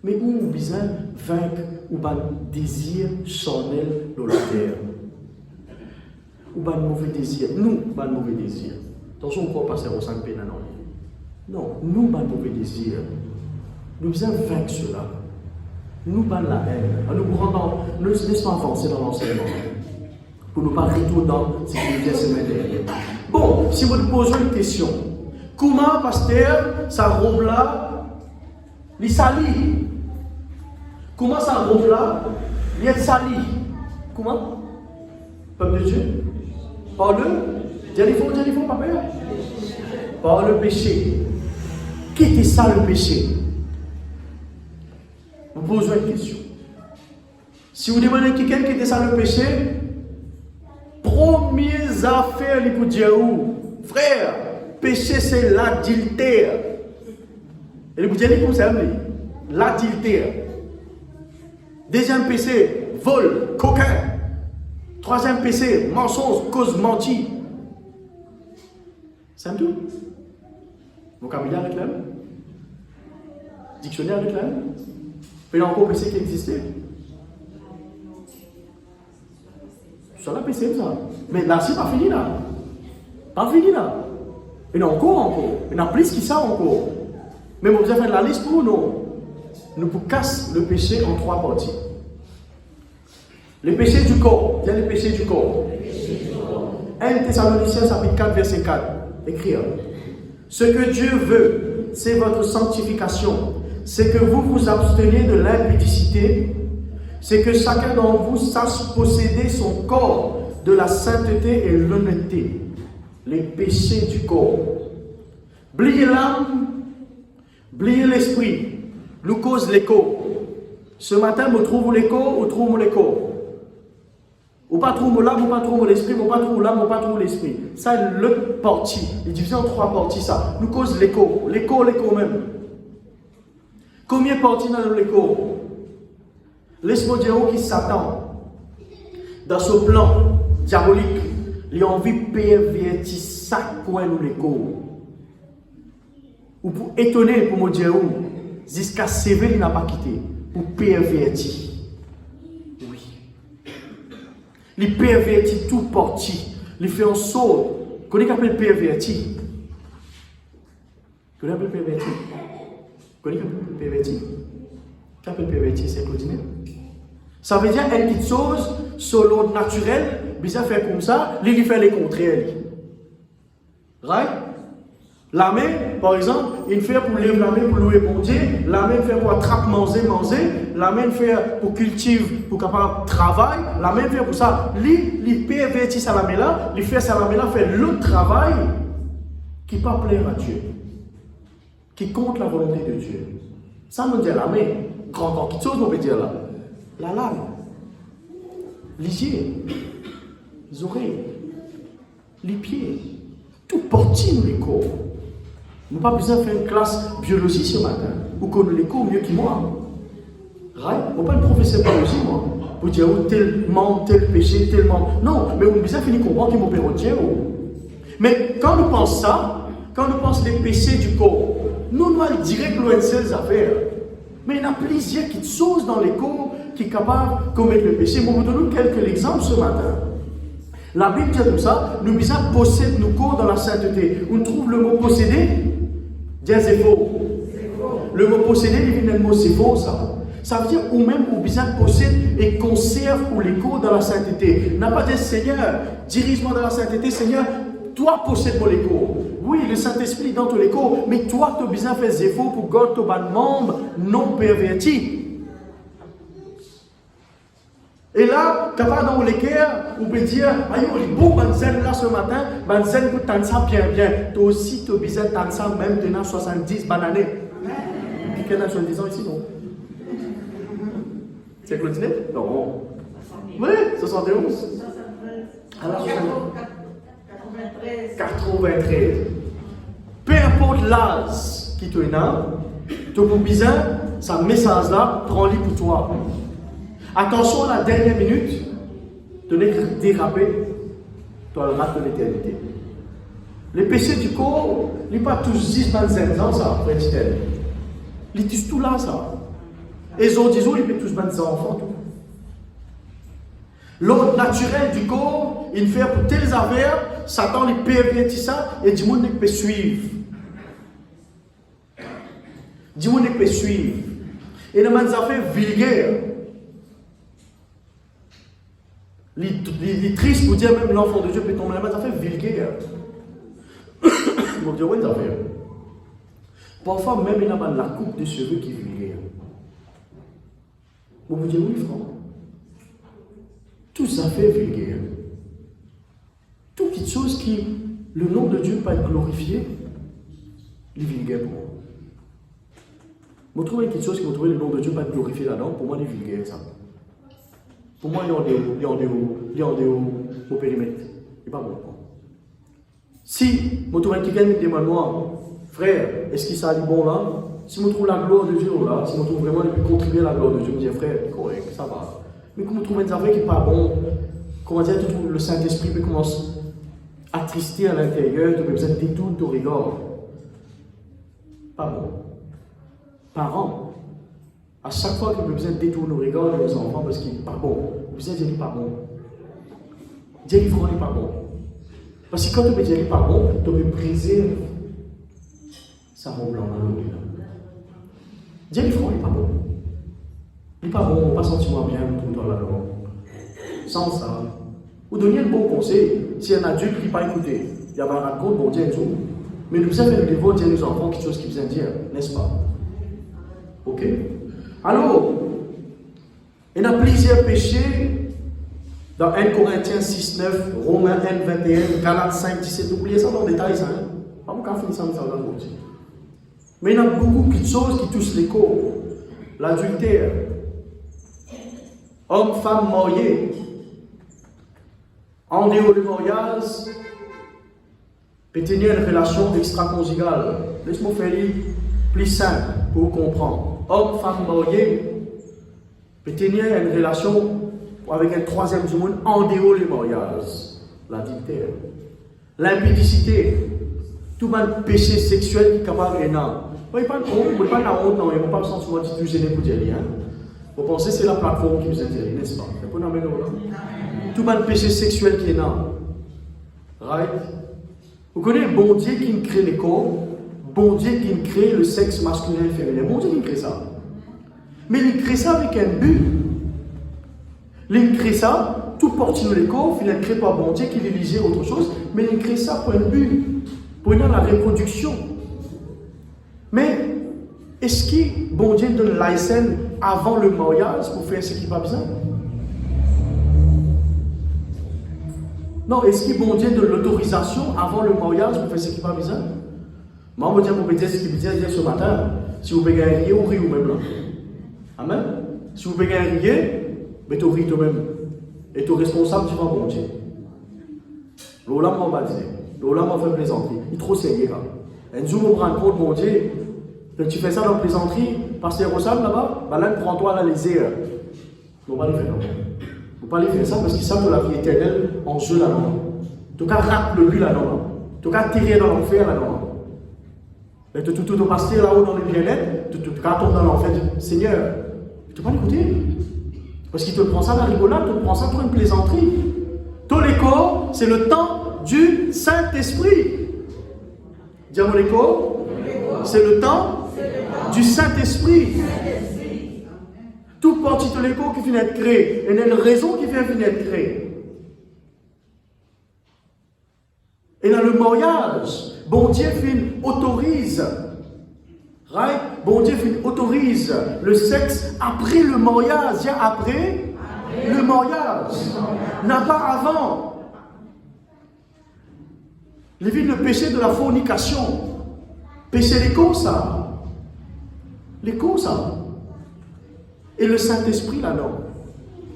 [SPEAKER 2] Mais où nous devons vaincre ou un désir charnel dans la terre. Ou un mauvais désir. Nous, un mauvais désir. Attention, on ne peut pas passer au 5 pénal, non. Non, nous, un mauvais désir. Nous devons vaincre cela. Nous, la haine. Nous laissons avancer dans l'enseignement. Pour ne pas retourner dans ce qui vient se mettre derrière. Bon, si vous posez une question, comment, pasteur, sa robe-là, il sali? Comment sa robe-là, il est sali? Comment? Peuple de Dieu? Par le papa? Par le péché. Qu'était ça le péché? Vous posez une question. Si vous demandez à quelqu'un qui était ça le péché, premières affaires, il peut dire où? Frère, péché c'est l'adultère. Et il peut dire comme ça, l'adultère. Deuxième péché, vol, coquin. Troisième péché, mensonge, cause menti. C'est tout. Vocabulaire réclame. Dictionnaire réclame. Il y a encore péché qui existait. Ça l'a péché ça. Mais là, c'est pas fini là. Pas fini là. Il y en a encore. Il y en a plus qui ça encore. Mais vous avez fait la liste pour nous. Nous pouvons casser le péché en 3 parties. Les péchés du corps. Quel est le péché du corps? 1 Thessaloniciens chapitre 4 verset 4. Écrire. Ce que Dieu veut, c'est votre sanctification. C'est que vous vous absteniez de l'impudicité. C'est que chacun d'entre vous sache posséder son corps de la sainteté et l'honnêteté. Les péchés du corps. Bliez l'âme, bliez l'esprit. Nous cause l'écho. Ce matin, vous trouvez l'écho, vous trouvez l'écho. Ou pas trop l'âme, ou pas trop l'esprit, ou pas trop l'âme, ou pas trop l'esprit. Ça, c'est le parti. Il est divisé en 3 parties, ça. Nous cause l'écho. L'écho même. Combien de parties dans l'écho? Laisse-moi dire qui Satan, dans ce plan diabolique, il a envie de pervertir ça coin dans l'écho. Ou pour étonner, pour me dire jusqu'à CV, il n'a pas quitté. Pour pervertir. Il pervertit tout parti. Il fait en sorte qu'on appelle perverti. Qu'on appelle perverti. Qu'on appelle perverti. Qu'appelle perverti, c'est ordinaire. Ça veut dire une petite chose selon naturel, bien faire comme ça, il fait les contraires. Right? La main, par exemple, il fait pour lever la main pour louer bon Dieu, la main fait pour attraper, manger, la main fait pour cultiver, pour capable travailler, la main fait pour ça. Il pervertit ça la main là, il fait ça la main là, fait l'autre travail qui ne pas plaire à Dieu, qui compte la volonté de Dieu. Ça me dit la main, grand quelque chose on peut dire là. La langue, les yeux, les oreilles, les pieds, tout parti dans les corps. Nous n'avons pas besoin de faire une classe biologie ce matin, ou qu'on les corps mieux que moi. Right? On ne pas le professeur de biologie, moi, pour dire tellement, tel péché, tellement. Non, mais on a besoin de finir comprendre qu'il m'a perdu. Mais quand nous pensons ça, quand nous pensons les péchés du corps, nous allons direct loin de ces affaires. Mais il y a plusieurs petites choses dans les corps qui sont capables de commettre le péché. Je vais vous donner quelques exemples ce matin. La Bible dit comme ça, nous devons posséder nos corps dans la sainteté. On trouve le mot posséder, dire c'est faux. Le mot posséder, il vient du mot c'est faux ça. Ça veut dire ou même ou besoin posséder et conserve pour les corps dans la sainteté. N'a pas dit Seigneur, dirige-moi dans la sainteté, Seigneur, toi possède-moi les corps. Oui, le Saint-Esprit est dans tous les corps, mais toi tu as besoin de faire des efforts pour garder ton membre non perverti. Et là, capable dans l'équerre, on peut dire, aïe, les bons banzen là ce matin, banzen pour t'en ça bien. Toi aussi, tu as besoin de ça même tenant 70 bananes. Quelqu'un a 70 ans ici, non? C'est Claudine? Non. Oui, 71. Alors, 93. Peu importe l'âge qui te est, tu as besoin, ce message-là, prends-le pour toi. Attention à la dernière minute, de ne déraper dans le rate de l'éternité. Les péchés du corps, ils ne sont pas tous 10 ans, ça, après dit-elle. Ils sont tout là, ça. Et les autres, ils peuvent tous 20 enfants. L'ordre naturel du corps, il fait pour telles affaires, Satan les pervertit ça, et du monde ne peut suivre. Du monde ne peut suivre. Et les affaires vulgaires. Il est triste pour dire même l'enfant de Dieu peut tomber dans les affaires vulgaires. Mon Dieu, oui, affaires. Parfois, même il y a la coupe de cheveux qui est vulgaire. Mon Dieu, oui, frère. Tout ça fait vulgaire. Toute petite chose qui, le nom de Dieu peut être glorifié, il est vulgaire pour moi. Vous trouvez quelque chose qui vous trouvez le nom de Dieu peut être glorifié là-dedans, pour moi, il est vulgaire, ça. Pour moi, il est en dehors au périmètre. Il n'est pas bon. Si vous trouvez quelqu'un qui me demande, moi, frère, est-ce qu'il s'est dit bon là? Si vous trouvez la gloire de Dieu là, si vous trouvez vraiment de contribuer à la gloire de Dieu, vous dites, frère, correct, ça va. Mais quand vous trouvez des affaires qui n'est pas bon, comment dire, le Saint-Esprit peut commencer à attrister à l'intérieur, tu besoin de détourner ton regard. Pas bon. Parents, à chaque fois que vous avez besoin de détourner nos regards de nos enfants parce qu'il n'est pas bon, vous avez dit pas bon. Dieu il n'est pas bon. Parce que quand tu peux dire qu'il n'est pas bon, tu peux briser ça rend blanc dans l'eau. Dieu il n'est pas bon. Il n'est pas bon, on ne pas sentir bien tout dans la langue. Sans ça, vous donnez un bon conseil. Si un adulte qui n'a pas écouté, il y a un raconte, bon Dieu et tout. Mais nous avons fait le devoir de dire aux enfants quelque chose qui vient dire, n'est-ce pas? Ok? Alors, il y a plusieurs péchés dans 1 Corinthiens 6, 9, Romains 1, 21, Galates 5, 17. N'oubliez ça dans le détail, ça. Pas beaucoup finir ça dans le aussi. Mais il y a beaucoup de choses qui touchent les corps. L'adultère, homme, femme mariés, en dehors du mariage, peut tenir une relation extra-conjugale. Laisse-moi faire plus simple pour comprendre. Homme, femme mariés, peut tenir une relation avec un troisième du monde en dehors du mariage. L'adultère. L'impudicité. Tout le péché sexuel qui est capable de énorme. Il n'y a pas de honte, il n'y a pas de honte, non, il n'y a pas de sentiment de tout gêné pour dire rien. Vous pensez que c'est la plateforme qui vous intéresse, n'est-ce pas? C'est pas là. Tout le péché sexuel qui est énorme. Right? Vous connaissez le bon Dieu qui crée les corps, bon Dieu qui crée le sexe masculin et féminin. Bon Dieu qui crée ça. Mais il crée ça avec un but. Il crée ça, tout porte dans les corps, il ne crée pas bon Dieu qui élisait autre chose, mais il crée ça pour un but, pour la reproduction. Mais est-ce que bon Dieu donne la licence avant le mariage pour faire ce qu'il n'a pas besoin? Non, est-ce que bon Dieu donne l'autorisation avant le mariage pour faire ce qu'il n'a pas besoin? Moi, je vous dire ce qu'il veut dire ce matin. Si vous pouvez gagner, vous riez vous-même là. Amen. Si vous pouvez gagner, mais tu ris toi-même. Et tu es responsable devant bon Dieu. L'Ola m'a baptisé. L'Ola m'a fait plaisanterie. Il est trop sérieux là. Un jour, on rend compte, mon Dieu, que tu fais ça dans la plaisanterie, pasteur Rossam là-bas, bah là, prends-toi là les airs. Il ne faut pas les faire. Il ne faut pas les faire ça parce qu'ils savent que la vie éternelle en jeu là-dedans. En tout cas, rate le but là-dedans. En tout cas, tirer dans l'enfer là-dedans. Et tout au pasteur là-haut dans le bien-être, tu tomber dans l'enfer. Seigneur, tu ne peux pas l'écouter. Parce qu'il te prend ça dans la rigolade, tu te prends ça pour une plaisanterie. Tous les corps, c'est le temps du Saint-Esprit. Diamant les corps, c'est le temps du Saint-Esprit. Tout parti de l'écho qui finit d'être créé. Il y a une raison qui vient finir d'être créée. Et dans le mariage, bon Dieu autorise. Right? Bon Dieu autorise le sexe après le mariage. Après Le mariage n'a pas avant. Les vies le péché de la fornication. Péché les causes, ça. Les causes, ça. Et le Saint-Esprit, là, non.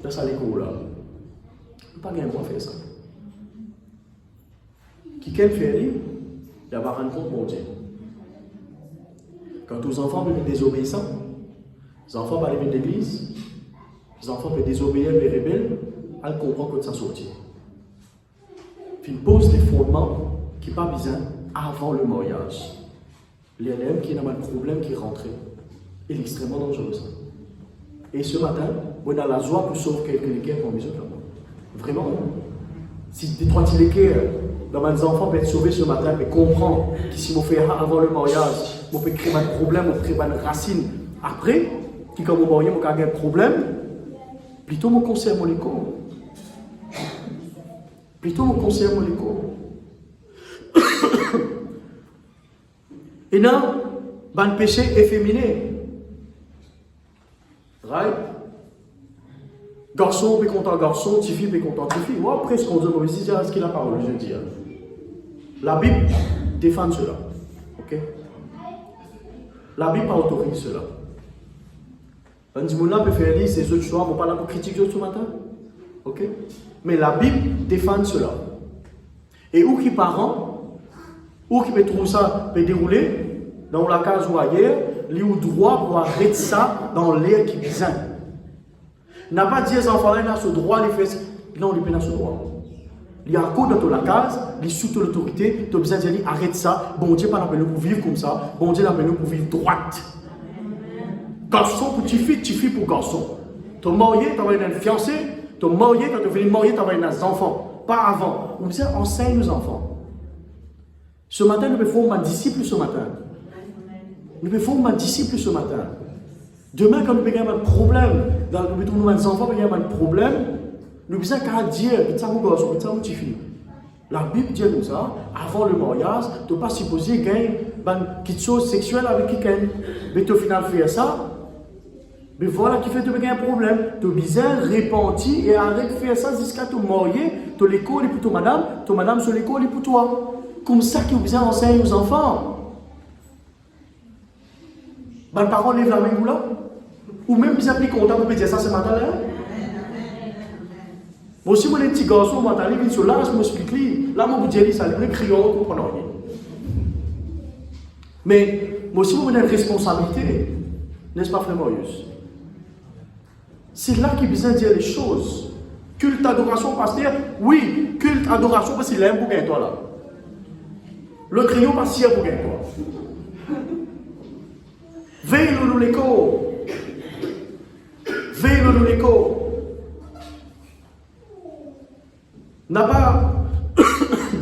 [SPEAKER 2] Dans ça, les causes, là. Il n'y a pas de faire ça. Qui qu'elle fait, il va rendre compte, mon Dieu. Quand les enfants deviennent désobéissants, les enfants vont aller de l'église, les enfants peuvent désobéir, les rebelles, elles comprennent que ça sortit. Puis ils posent des fondements qui n'ont pas besoin avant le mariage. L'élève qui a un problème qui est rentré, il est extrêmement dangereux. Et ce matin, on a la joie pour sauver quelques guerres pour mes autres. Vraiment. Si des trois guerres dans mes enfants peuvent être sauvés ce matin, mais comprends que si on fait avant le mariage, on peut créer un problème, on peut créer une racine. Après, qui quand on marie, on a un problème, plutôt on conserve mon écho. Plutôt on conserve mon écho. Et non, le péché efféminé. Right? Garçon, peut content garçon, petite fille, peut content petite fille. Moi, après, ce qu'on dit, c'est ce qu'il a parlé, je dis. La Bible défend cela. Ok? La Bible autorise cela. Un dimanche peut faire lire ces autres choix, on ne va pas là pour critiquer ce matin. Ok? Mais la Bible défend cela. Et où qui parent, où qui peut trouver ça, peut dérouler, dans la case ou ailleurs, il a droit pour arrêter ça dans l'air qui est besoin. N'a pas dit aux enfants, il a ce droit, il fait non, il n'a pas ce droit. Il y a un code dans la case, il est sous l'autorité, tu as besoin de dire arrête ça, bon Dieu pas l'appelé pour vivre comme ça, bon Dieu l'appelé pour vivre droite. Garçon pour petite fille pour garçon. Tu es marié, tu as une fiancée, tu es marié, quand tu es venu marié, tu as des enfants. Pas avant. On sait, enseigne aux enfants. Ce matin, nous devons faire un disciple ce matin. Nous devons faire un disciple ce matin. Demain, quand nous avons un problème, nous trouvons des enfants, nous avons un problème, nous devons dire, la Bible dit comme ça, avant le mariage, tu n'es pas supposé gagner quelque chose sexuel avec quelqu'un. Mais tu au final faire ça, mais voilà qui fait que tu as un problème. Tu as besoin de repentir et arrête de faire ça jusqu'à te marier. Tu as l'école et pour ton madame sur l'école et pour toi. Comme ça qu'il y a besoin d'enseigner aux enfants. Les parents lèvent la main là. Ou même ils appliquent comptable pour dire ça ce matin-là. Moi aussi, moi, les petits garçons, moi, ils viennent sur là, je m'explique. Là, moi, vous dites ça, les crions, on ne comprend rien. Mais moi aussi, moi, j'ai une responsabilité. N'est-ce pas, frère Marius? C'est là qu'il y a besoin de dire les choses. Culte, adoration, pasteur, oui, culte, adoration, parce qu'il aime pour gagner toi là. Le crayon, parce qu'il aime pour gagner toi. Veille le l'écho. Veille le l'écho. N'a pas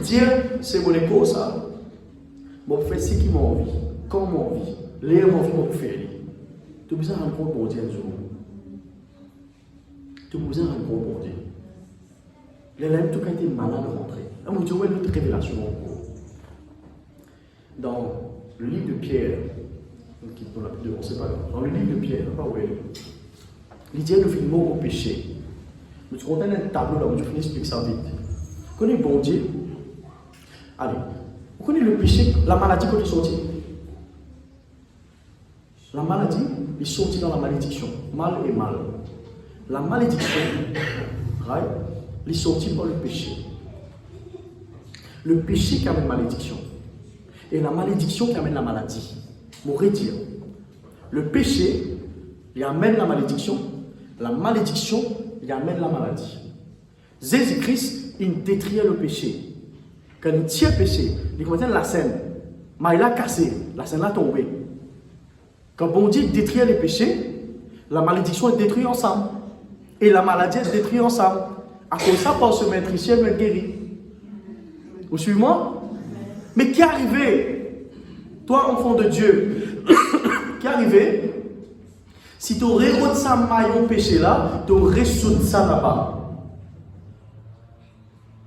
[SPEAKER 2] dire c'est mon écho ça. Bon, fais ce qui m'a envie, comme mon envie, les mon envie, mon faire. Tu as besoin de rendre compte pour Dieu un jour. Tu as besoin de rendre compte pour Dieu. L'élève, tout a été malade de rentrer. Ah mon Dieu, où est notre révélation en cours? Dans le livre de Pierre, on l'a plus devant, c'est pas grave. Dans le livre de Pierre, pas où est. L'idée de faire mort au péché. Mais tu contentes un tableau là où tu finis expliquer ça vite. Vous connaissez bon Dieu? Allez, vous connaissez le péché, la maladie quand il est sorti? La maladie, il est sorti dans la malédiction. Mal et mal. La malédiction, right, il est sorti par le péché. Le péché qui amène la malédiction. Et la malédiction qui amène la maladie. Pour redire, le péché, il amène la malédiction. La malédiction, il amène la maladie. Jésus-Christ, il détruit le péché. Quand il tire le péché, il contient la scène. Mais il a cassé, la scène a tombé. Quand bon Dieu détruit le péché, la malédiction est détruite ensemble. Et la maladie est détruite ensemble. À cause de ça, par ce maître ici, elle est guérie. Vous suivez moi? Mais qui est arrivé? Toi, enfant de Dieu, qui est arrivé? Si tu aurais reçu ça maillon péché là, tu aurais sauté ça là-bas.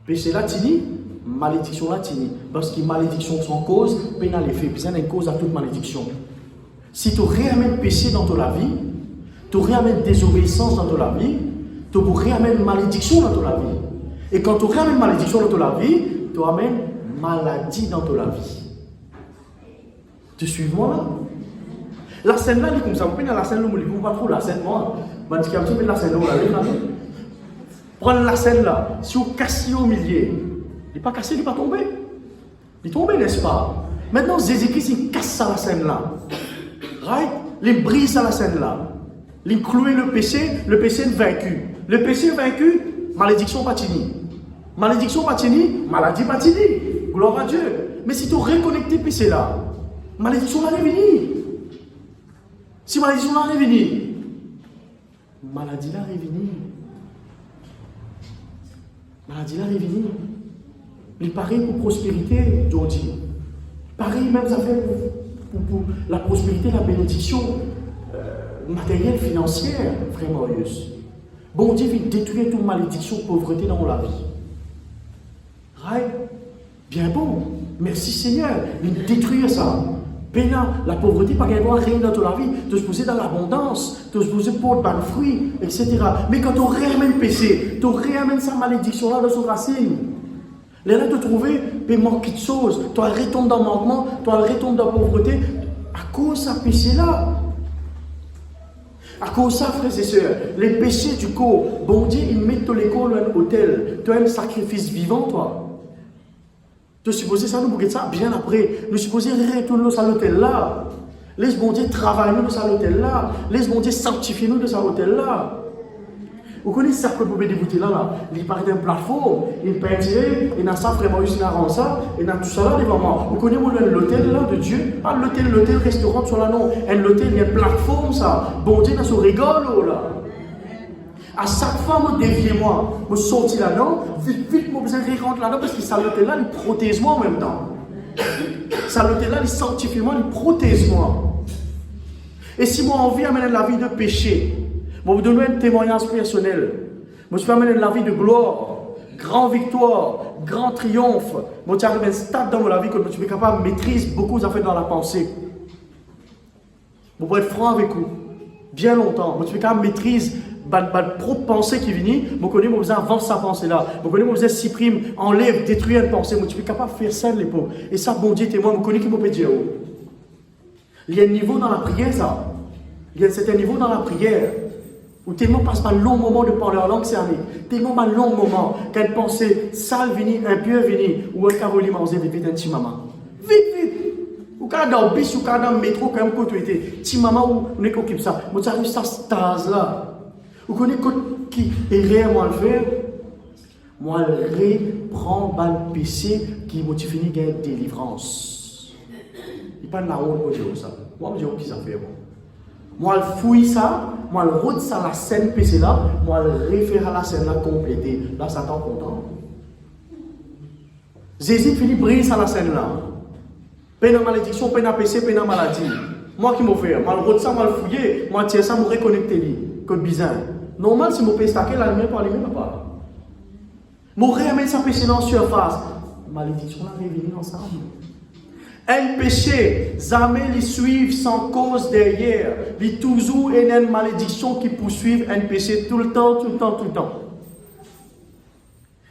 [SPEAKER 2] Péché là, tini, malédiction là, tini. Parce que malédiction sans cause, pénal effet. Puis c'est une cause à toute malédiction. Si tu aurais amené péché dans ta vie, tu aurais amené désobéissance dans ta vie, tu ramènes malédiction dans ta vie. Et quand tu ramènes malédiction dans ta vie, tu ramènes maladie dans ta vie. Tu suis moi là? La scène là, comme ça, vous prenez la scène là, vous pas trop la scène moi. Je dis que la scène là, prends la scène là, si vous cassez au milieu, il n'est pas cassé, il n'est pas tombé. Il est tombé, n'est-ce pas? Maintenant, Jésus-Christ, il casse ça la scène là. Right? Il brise ça la scène là. Il cloue le péché est vaincu. Le péché est vaincu, malédiction pas finie. Malédiction pas finie, maladie pas finie. Gloire à Dieu. Mais si tu reconnectes le péché là, malédiction là est venue. Si malédiction là est venue, maladie là est venue. Maladie là est venue. Il paraît pour prospérité, Georgie. Pareil, même ça fait pour la prospérité, la bénédiction matérielle, financière, vraiment heureuse. Bon Dieu vient détruire toute malédiction, pauvreté dans la vie. Right? Bien bon. Merci Seigneur. Il détruire ça. Pénal, la pauvreté, pas qu'elle doit rien dans toute la vie. Tu es supposé dans l'abondance, tu es supposé porter de fruits, etc. Mais quand tu ramènes le péché, tu ramènes sa malédiction là dans son racine. Là, de trouver, tu manques de choses, tu retombes dans le manquement, tu retombes dans la pauvreté, à cause de ce péché-là. À cause de ça, frères et sœurs, les péchés du corps, bon Dieu, ils mettent tous les corps dans un hôtel. Tu as un sacrifice vivant, toi. Tu es supposé ça, nous, pour ça, bien après. Nous supposons retourner dans cet hôtel-là. Laisse bon Dieu travailler nous dans cet hôtel-là. Laisse bon Dieu sanctifier nous dans cet hôtel-là. Vous connaissez ça que vous pouvez débuter là, il paraît d'une plateforme, il peut tirer, il a ça vraiment il a rendu ça, il a tout ça là devant moi. Vous connaissez l'hôtel là de Dieu, pas l'hôtel restaurant sur la non, l'hôtel il y a une plateforme ça, bon Dieu dans ce rigole là. À chaque fois, moi déviez-moi, je sortis là-dedans, vite, moi besoin de rentrer là-dedans parce que ça l'hôtel là, il protège moi en même temps. Ça l'hôtel là, il sanctifie moi, il protège moi. Et si moi envie d'amener la vie de péché, je vais vous donner un témoignage personnel. Je suis amené la vie de gloire, grande victoire, grand triomphe. Je suis arrivé à un stade dans ma vie que je suis capable de maîtriser beaucoup d'affaires dans la pensée. Je vais être franc avec vous. Bien longtemps. Je suis capable de maîtriser ma propre pensée qui vient. Je connais mon besoin avance sa pensée-là. Je connais mon besoin supprime, enlève, détruire une pensée. Je suis capable de faire ça à l'époque. Et ça, bon Dieu témoin, je connais qui m'a dire. Il y a un niveau dans la prière, ça. Il y a un certain niveau dans la prière. Ou tellement passe par un long moment de parler en langue cerné, tellement un long moment, qu'elle pensée sale vini, impure vini, ou un cavalier manger vite un petit maman. Vite! Ou quand dans le bus, ou quand dans le métro, quand même, quand tu étais, petit maman, ou on est qu'occupe ça. Moi, tu arrives à cette stase-là. Vous connaissez qui est réel, moi, le faire? Moi, le reprend le péché qui m'a fini de gagner délivrance. Il n'y a pas de la honte pour dire ça. Moi, je dis qui ça fait, moi. Moi, je fouille ça, moi, je route ça la scène PC là, moi, je réfère à la scène là complétée. Là, Satan content. Jésus finit briller ça la scène là. Peine en malédiction, peine en péché, peine en maladie. Moi qui m'en fais, moi, je route ça, moi, je fouille, moi, tiens ça, moi, reconnecter que bizarre. Normal, si mon péché stacké, la lumière par lui-même, pas. Moi, réamène sa péché dans la surface. Malédiction là, revenir ensemble. Un péché, jamais les suivent sans cause derrière. Il y a toujours une malédiction qui poursuit un péché tout le temps.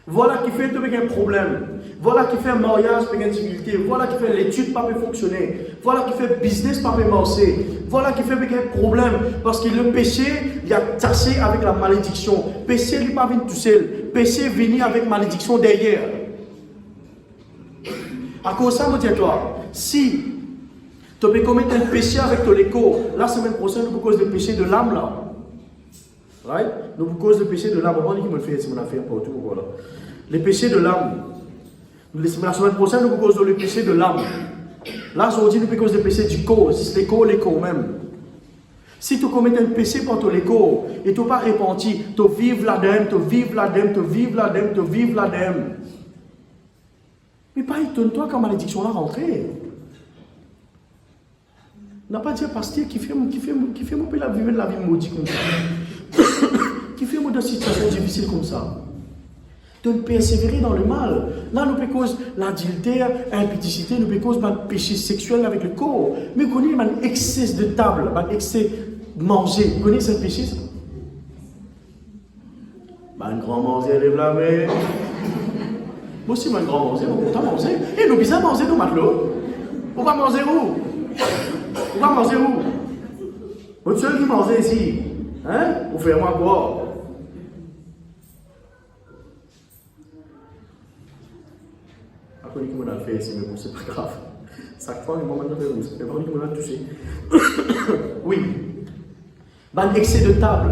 [SPEAKER 2] Voilà qui fait un problème. Voilà qui fait un mariage avec une difficulté. Voilà qui fait l'étude pas fonctionner. Voilà qui fait business pas marcher. Voilà qui fait un problème. Parce que le péché, il a taché avec la malédiction. Péché, il n'est pas venu tout seul. Péché venu avec malédiction derrière. À cause de ça, je dis à toi, si tu peux commettre un péché avec ton écho, la semaine prochaine, nous cause le péché de l'âme là. Right? Nous cause le péché de l'âme. On va dire qu'il me le fait, c'est mon affaire pour tout. Voilà. Les péchés de l'âme. La semaine prochaine, nous cause le péché de l'âme. Là, aujourd'hui, nous cause le péché du corps. C'est l'écho même. Si tu commets un péché pour ton écho et tu n'as pas repenti, tu vives là-dedans, tu vives là-dedans. Mais pas étonne-toi quand malédiction là rentrée. N'a pas dit à pasteur qui fait mon pays la vivre de la vie maudite comme ça. Qui fait mon dans une situation difficile comme ça. De persévérer dans le mal. Là, nous peut cause l'adultère, l'impudicité, nous peut cause le péché sexuel avec le corps. Mais vous connaissez l'excès de table, l'excès de manger. Vous connaissez ce péché ça? Un grand manger, lève la main. Moi aussi, un grand manger, on va manger. Et nous, bizarre manger nos matelots. On va manger où? On va manger où? Votre seul qui mange ici. Hein? Vous faites moi quoi? Après, on a fait ici, mais bon, c'est pas grave. Chaque fois, il m'a maintenant fait rouge. Mais par contre, on a touché. Oui. Un excès de table.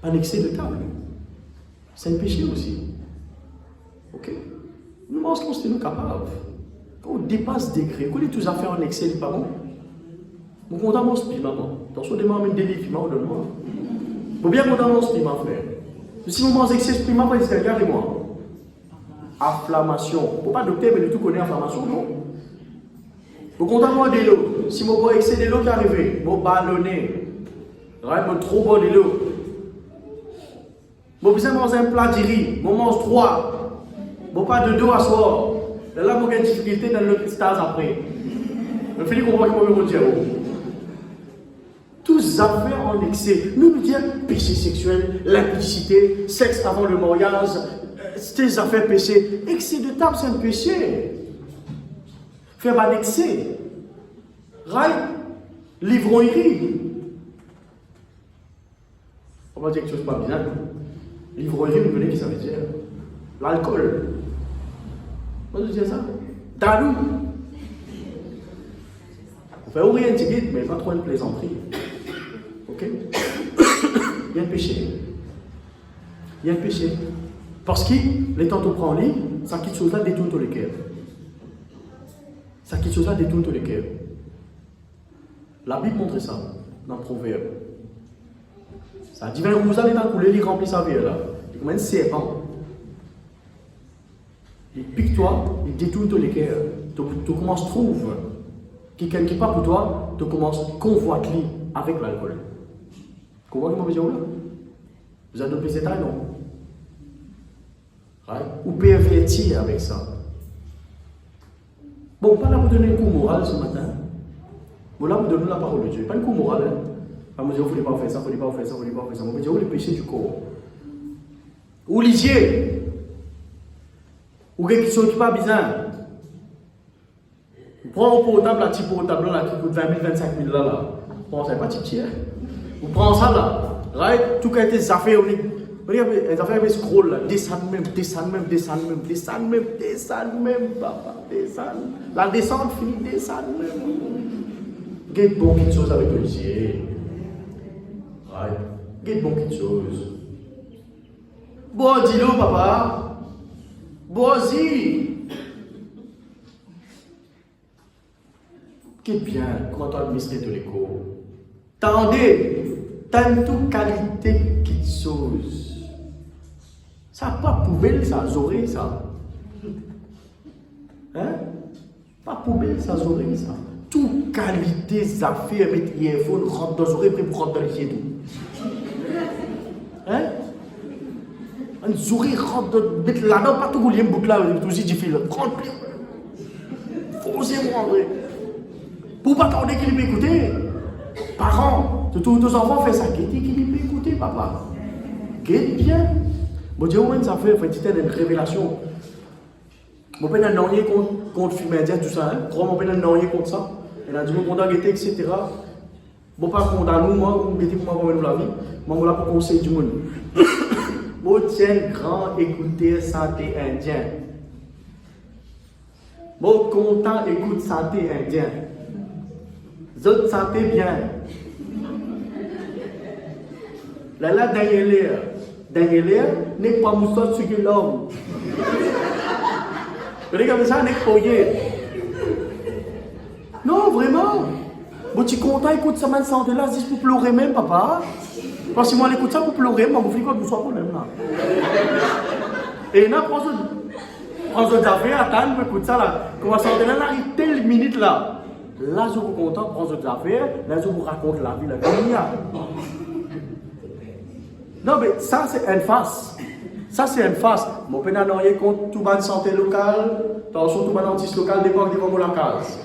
[SPEAKER 2] Un excès de table. C'est un péché aussi. Ok? Nous mangeons quand nous capables. Quand on dépasse des degrés, quand on est tous à faire un excès, pas bon. Mon compte mon spi, maman. Dans ce débat, même des livres, maman, donne-moi. Faut bien qu'on mon spi, ma frère. Si on mange excès de spi, maman, regardez-moi. Inflammation. Faut pas docteur, mais le tout connaît inflammation, non? Vous comptez de l'eau. Si mon bois excès de l'eau qui arrive, mon ballonné, mon trop bon de l'eau. Mon besoin manger un plat de riz, mon mange 3. Mon pas de 2 à soir. Là, mon gain difficulté dans le stage après. Je finis comprendre comment je dire. Tous affaires en excès. Nous nous disons péché sexuel, l'impudicité, sexe avant le mariage, ces affaires péché. Excès de table, c'est un péché. Faire un excès. Rail, l'ivrognerie. On va dire quelque chose pas bien. L'ivrognerie, vous connaissez ce que ça veut dire? L'alcool. Moi, je dis ça. Dalou. On fait rien de mais pas trop une plaisanterie. Ok? Il y a un péché. Il y a un péché. Parce que les temps où prend en ligne, ça quitte chose là détourne tous les cœurs. Ça quitte chose là détourne tous les cœurs. La Bible montre ça dans le Proverbe. Ça dit, vous allez dans le couler, il remplit sa vie là. Il comme un serpent. Il pique toi, il détourne tous les cœurs. Tu commences à trouver quelqu'un qui n'est pas pour toi, tu commences à convoiter avec l'alcool. Comment vous dire là? Vous adoptez cet âge, non? Right? Ou pervertir avec ça. Bon, pas là pour donner un coup moral ce matin. Bon, là pour donner la parole de Dieu. Pas un coup moral. Hein? Pas me dire, il ne faut pas faire ça, il ne faut pas faire ça, il ne faut pas faire ça. On va dire, où les péchés du corps? Ou lisier? Ou quelque chose qui n'est pas bizarre? Prends un portable, un petit portable là qui coûte 20 000, 25 000 là. Prends ça, pas petit, hein? Ou prends ça là. Right? Tout cas, tes affaires, les affaires, elles scroll là. Descendent même, papa. Descendent. La descente finit, descendent même. Get bon quelque chose avec le lisier. Right? Get bon quelque chose. Bon, dis-le, papa. Bon, dis. Qu'est bien, comment tu as administré de l'écho? Tendez, t'as une toute qualité quelque chose. Ça n'a pas poubelle, ça, zoré, ça. Hein? Pas poubelle, ça, zoré, ça. Toute qualité, affaires, mettre earphone, rentre dans l'oreille, prêt pour rentrer dans les yeux. Hein? Un zoré rentre dans, mettre là-dedans, pas tout le boucle là, tout aussi difficile. Rentre, foncez-moi, en vrai. Pour pas qu'on équilibre écouter, parents, tous nos enfants font ça. Qu'est-ce qu'il peut écouter, papa? Qu'est-ce bien? Bon Dieu, ça fait une révélation. Mon père n'a rien contre le film indien, tout ça. Mon père n'a rien contre ça. Il a dit, mon condamné, etc. Bon, pas condamné, moi, vous mettez pour moi la vie. Moi, je là pour conseiller du monde. Bon, tiens, grand écouter santé indien. Bon, content écoute santé indien. Zot santé bien. Là, Daniel, n'est pas moussot sur l'homme. Regardez ça, n'est pas yé. Non, vraiment. Bon, tu es content, écoute ça, man, santé là, c'est pour pleurer même, papa. Parce que moi, écoute ça pour pleurer, moi, vous faites quoi, vous soyez problème là. Et là, prends ce affaire, attends, écoute ça là. Comment santé là, arrive telle minute là. Là, je vous content, prends votre affaire, là, je vous raconte la vie, la vie. Non, mais ça, c'est une face. Ça, c'est une face. Mon père n'a rien contre tout le santé locale, attention, tout le dentiste local dépend devant la case.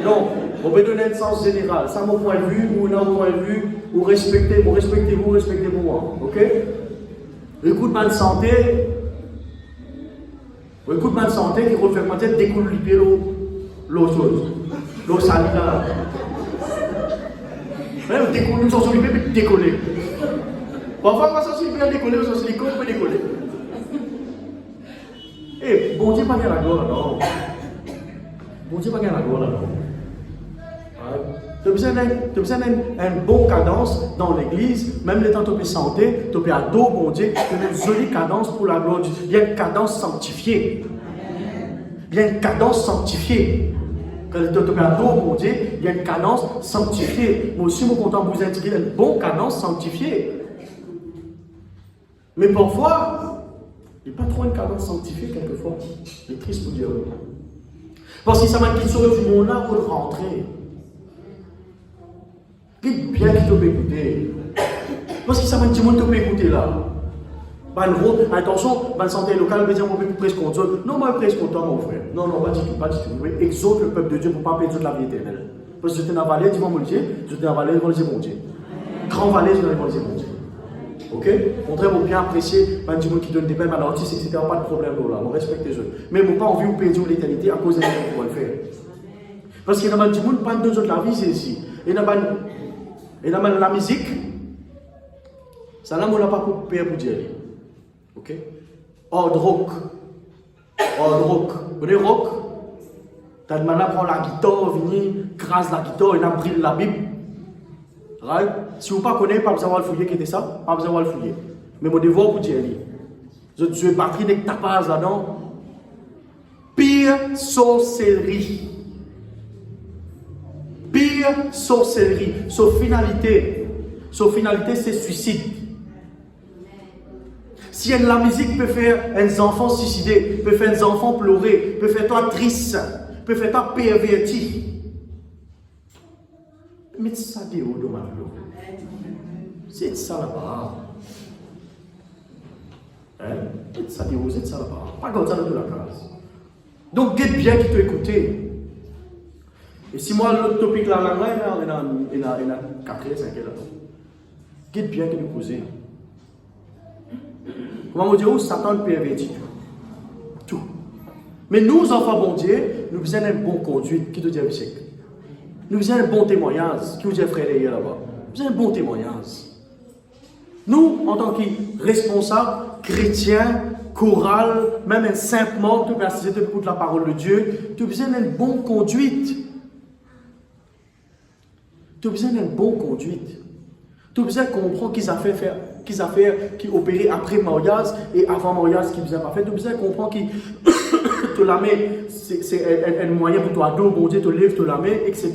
[SPEAKER 2] Non, on peut donner un sens général. Ça, mon point de vue, ou non, mon point de vue, ou respectez-vous, respectez-moi. Ok? Écoute, bonne santé. Écoute, bonne santé qui refait peut-être décoller l'eau chose. L'eau salée là. Même décoller, nous sommes libérés, mais décoller. Parfois, quand ça s'est bien décoller, ça s'est peut décoller. Eh, bon Dieu, pas bien la gloire, non. Bon Dieu, pas bien la gloire, non. Tu as besoin d'une bonne cadence dans l'église, même les temps tu peux santé, tu peux adorer bon Dieu, tu as une jolie cadence pour la gloire de Dieu. Il y a une cadence sanctifiée. Il y a une cadence sanctifiée. Quand tu peux adorer bon Dieu, il y a une cadence sanctifiée. Moi aussi, je suis content de vous indiquer une bonne cadence sanctifiée. Mais parfois, il n'y a pas trop une cadence sanctifiée quelquefois. C'est triste pour dire. Parce que ça m'a quitté sur du monde là pour rentrer. Quitte bien qu'il te peut écouter. Parce que ça m'a dit monde te peut écouter là. Attention, la santé locale veut dire qu'on peut presque contre Dieu. Non, moi presque contre mon frère. Non, pas du tout, pas du tout. Vous pouvez exhorter le peuple de Dieu pour ne pas perdre la vie éternelle. Parce que j'étais dans la vallée, dis-moi mon Dieu. J'étais dans la vallée, je vais dire mon Dieu. Grand vallée, je vais dire mon Dieu. Ok? On très bien apprécier, pas du monde qui donne des belles maladies, etc. Pas de problème là, on respecte les autres. Mais on n'a pas envie de perdre l'éternité à cause de ce qu'on va le faire. Parce qu'il y a du monde, pas de la vie, c'est ici. Il y a la musique, ça là, on n'a pas pour payer pour dire. Ok? Hard rock. Vous voyez rock? T'as demandé à prendre la guitare, venir, crase la guitare, et là, brille la Bible. Right? Si vous ne connaissez pas, besoin de fouiller qui était ça, pas besoin de fouiller. Mais mon devoir pour dire, je suis battu avec ta page là-dedans. Pire sorcellerie. Pire sorcellerie. Sauf finalité, c'est suicide. Si la musique peut faire un enfant suicider, peut faire un enfant pleurer, peut faire toi triste, peut faire toi perverti. Mais ça dit où de ma vie? C'est ça là-bas. C'est ça dit où, c'est ça là-bas. Pas comme ça dans la case. Donc, guette bien qui t'a écouté. Et si moi, l'autre topic là, il y a 4 et 5 là. Guette bien qui nous posait. Comment on dit où Satan peut pervertir tout. Mais nous, enfants bon Dieu, nous besoin d'une bonne conduite qui te dit échec. Nous besoin d'un bon témoignage qui vous dit frère là-bas. Nous besoin d'un bon témoignage. Nous, en tant que responsables, chrétiens, chorales, même un simple mort, tout parce que écoute la parole de Dieu, tu as besoin d'une bonne conduite. Tu as besoin d'une bonne conduite. Tu as besoin de comprendre qu'ils ont fait qui opéraient après mariage et avant mariage qui besoin pas fait. Tu as besoin de comprendre que la main, c'est un moyen pour toi de bon Dieu, te lève, te la main, etc.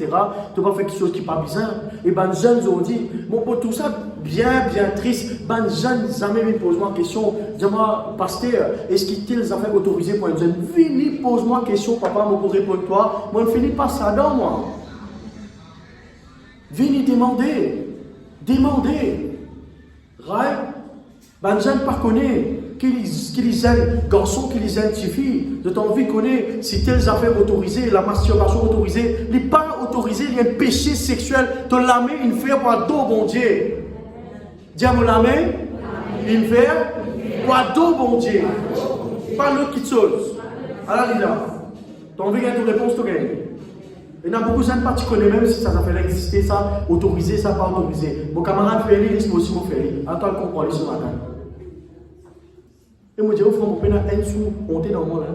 [SPEAKER 2] Tu vas faire quelque chose qui n'est pas bizarre. Et ben jeunes ont dit, bon pour tout ça, bien triste, ben jeunes jamais me posent moi question, dis-moi, pasteur, est-ce qu'il y a des affaires autorisées pour un jeune? Fini, pose-moi question, papa, moi pour répondre toi, moi ne finis pas ça dans moi. Venez demander. Right? Ben jeunes pas connaît. Qui les aime, garçons qui les aiment, filles, de ton vie connaît si telles affaires autorisées, la masturbation autorisée, n'est pas autorisée, il y a un péché sexuel, de la main, une faire pour dos bon Dieu. Dis-moi la main, une faire pour dos bon Dieu. Pas l'autre qui te chose. Alors, Lila, ton vie gagne toute réponse, tu gagnes. Il y a beaucoup de gens qui connaissent même si ça fait exister, ça, autorisé, ça, pas autorisé. Mon camarade fait lui, il aussi fait lui. Attends, il comprend lui ce matin. Et moi, je dis, mon père a un sou monté dans mon là.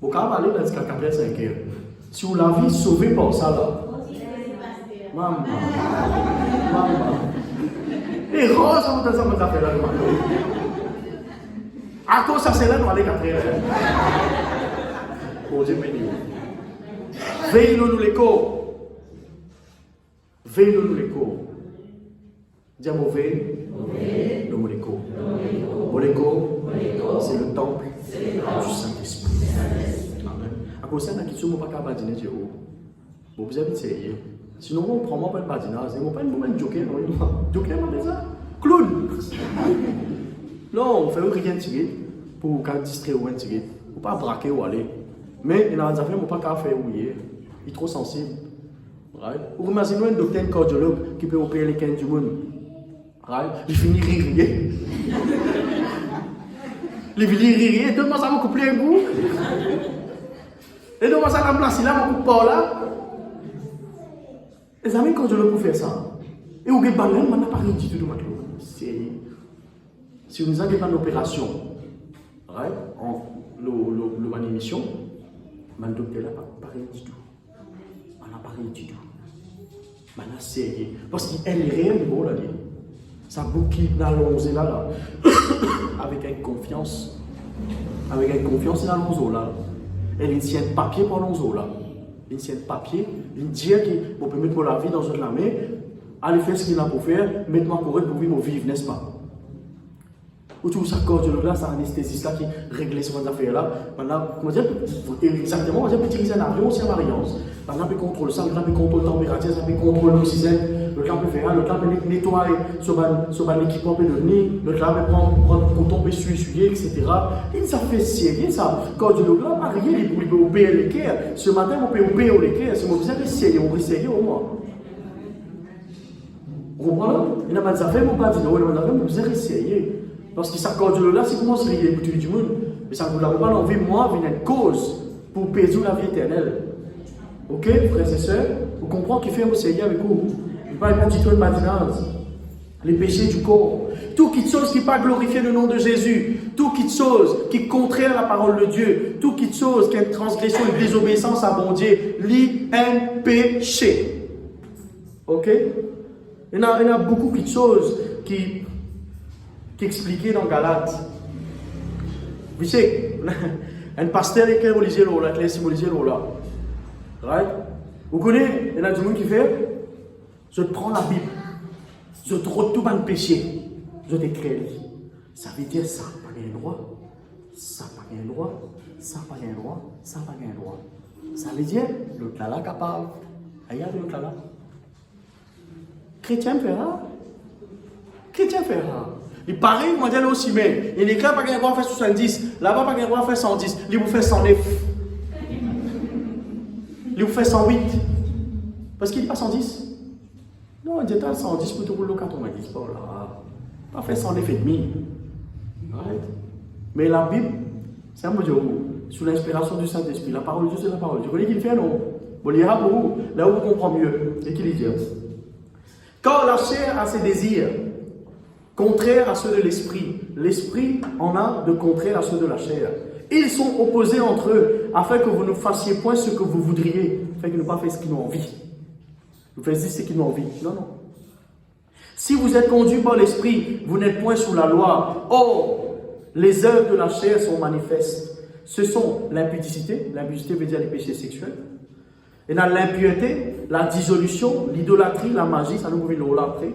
[SPEAKER 2] Mon camarade aller dans ce 4 5 heures. Si vous l'avez sauvé par ça là. Maman. Et rose, ça vous ça fait là. À cause ça, c'est là, nous allons 4 heures. Bon Dieu béni. Veille-nous l'écho. Veille-nous l'écho. Dis-moi, veille-nous l'écho. L'écho, c'est le temple du Saint-Esprit. Amen. À cause de ça, je ne peux pas badiner Dieu. Vous avez essayé. Sinon, on prend pas de badinage. On ne peut pas une joker. Joker, c'est ça. Clown. Non, on fait rien tirer pour distraire ou un tirer. On ne peut pas braquer ou aller. Mais il y a des affaires, on ne peut pas faire ouiller. Il est trop sensible. Right? Vous imaginez un docteur cardiologue qui peut opérer les cannes du monde. Right? Il finit rire. Les villes rire, donne-moi ça, mon couple un goût. Et donne-moi ça, la place là, mon couple pas là. Les amis, quand je le peux faire ça, et au Gabon, on n'a pas rien du tout de maintenant. Si nous avons une opération, en émission, le docteur n'a pas rien du tout. On n'a pas rien du tout. On a sérieux. Parce qu'elle est réelle, bon, là. Ça boucle dans l'onze là. Avec une confiance. Avec une confiance dans l'onze là. Elle tient papier pour l'onze là. Elle tient papier. Elle dit qu'on peut mettre la vie dans une main. Allez faire ce qu'il a pour faire. Mettez-moi pour vivre, n'est-ce pas? Ou tout ça, cardiologue, c'est un anesthésiste là qui règle ces affaires-là. Maintenant, comment dire, exactement, on peut utiliser un avion, c'est une variance. Maintenant, on peut contrôler ça, on peut contrôler la température, on peut contrôler l'oxygène, le temps peut faire, le temps peut nettoyer sur un équipement peut devenir, le temps peut prendre le coton, peut essuyer, etc. Et ça fait sérieux, ça. Cardiologue là, pas rien, il peut opérer les cœurs. Ce matin, on peut opérer les cœurs, c'est mon visage sérieux, on peut sérieux au moins. Vous comprenez? Il n'y a pas de affaires, on ne peut pas dire, non, il y a pas de affaires, on sérieux. Parce que ça cause là, c'est comment se réveiller pour tout le monde. Mais ça ne vous l'a pas envie, moi, venir une cause pour payer la vie éternelle. Ok, frères et sœurs, vous comprenez qu'il fait au Seigneur avec vous. Il ne parle pas du tout de matinage. Les péchés du corps. Tout qui chose qui n'est pas glorifié le nom de Jésus. Tout qui chose qui est contraire à la parole de Dieu. Tout qui chose qui est une transgression, une désobéissance à bon Dieu. Lit un péché. Ok? Il y a beaucoup de choses qui expliqué dans Galates. Vous savez, un pasteur qui est religieux là, qui est symbolisé là. Right? Vous connaissez, il y a du monde qui fait, je prends la Bible, je te retourne dans le péché, je t'écris. Ça veut dire ça, pas un droit, ça, pas un droit, ça, pas un droit, ça, pas un droit. Ça veut dire, l'autre là, capable. Aïe, l'autre là. Chrétien fera. Chrétien fera. Il paraît, moi, je aussi, mais il écrit pas qu'il va faire 70, là-bas, pas qu'il va faire 110, il vous fait 109. Il vous fait 108. Parce qu'il n'est pas 110. Non, il dit 110 pour tout le 90. Pas là. Pas fait 109 et demi. Mais la Bible, c'est un mot de vous. Sous l'inspiration du Saint-Esprit. La parole de Dieu, c'est la parole. Tu connais qu'il fait, non? Vous lirez pour vous, là où vous comprenez mieux. Et qu'il dit. Quand la chair a ses désirs, contraires à ceux de l'esprit. L'esprit en a de contraires à ceux de la chair. Ils sont opposés entre eux, afin que vous ne fassiez point ce que vous voudriez, afin que vous ne pas fassiez ce qu'ils ont envie. Vous faites ce qu'ils ont envie. Non, non. Si vous êtes conduit par l'esprit, vous n'êtes point sous la loi. Or, les œuvres de la chair sont manifestes. Ce sont l'impudicité. L'impudicité veut dire les péchés sexuels. Et dans l'impureté, la dissolution, l'idolâtrie, la magie, ça nous pouvait le après.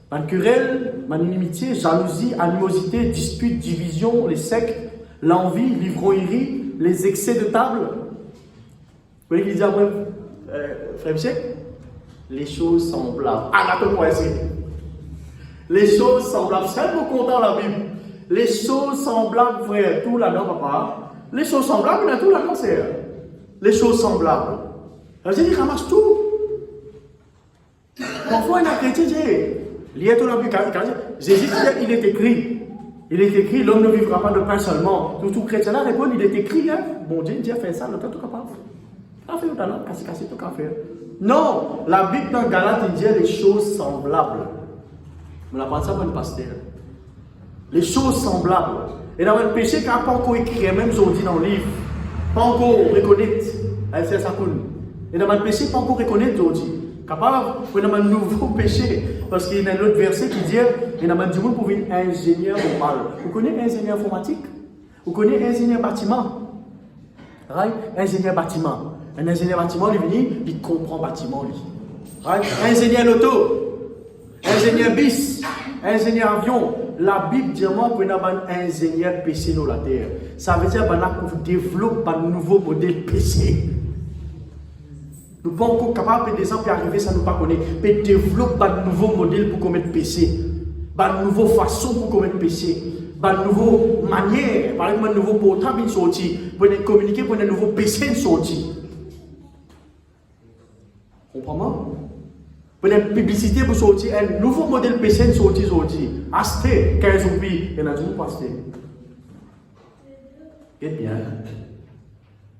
[SPEAKER 2] La querelle, inimitié, jalousie, animosité, dispute, division, les sectes, l'envie, l'ivrognerie, les excès de table. Vous voyez qu'il dit après, frère Michel, les choses semblables. Ah, là, moi ici. Les choses semblables. C'est un peu content la Bible. Les choses semblables, frère, tout là-dedans, papa. Les choses semblables, il y a tout là-dedans, c'est. Les choses semblables. Ça veut dire qu'il ramasse tout. Parfois, il y a un chrétien qui dit, Jésus, il est écrit. Il est écrit, l'homme ne vivra pas de pain seulement. Tout chrétien là répond, il est écrit, hein? Bon Dieu, Dieu a fait ça, le temps tout capable. Il a fait tout à l'heure, cassé tout qu'à faire. Non, la Bible dans Galates, il dit les choses semblables. On apprend ça par le pasteur. Les choses semblables. Et dans le péché, quand pas encore écrit, même aujourd'hui dans le livre, pas encore reconnaître. C'est ça qu'on. Et dans le péché, pas encore reconnaître aujourd'hui. Capable, pour un nouveau péché. Parce qu'il y a un autre verset qui dit il y a du monde pour un ingénieur normal. Vous connaissez ingénieur informatique? Vous connaissez ingénieur bâtiment? Right? Ingénieur bâtiment. Un ingénieur bâtiment, il comprend bâtiment. Lui. Right? Ingénieur auto. Ingénieur bis. Ingénieur avion. La Bible dit moi pour un ingénieur PC dans la terre. Ça veut dire que vous développez un nouveau modèle PC. Nous ne sommes pas encore capables de descendre et arriver, ça ne nous pas connaître. Mais développer un nouveau modèle pour commettre péché. Une nouvelle façon pour commettre péché. Une nouvelle manière, par exemple, un nouveau portable sorti. Pour communiquer pour un nouveau péché sorti. Comprenez-moi? Pour une publicité pour sortir, un nouveau modèle péché sorti. Acheter 15 roupies. Il y en a du monde pour acheter. Et bien,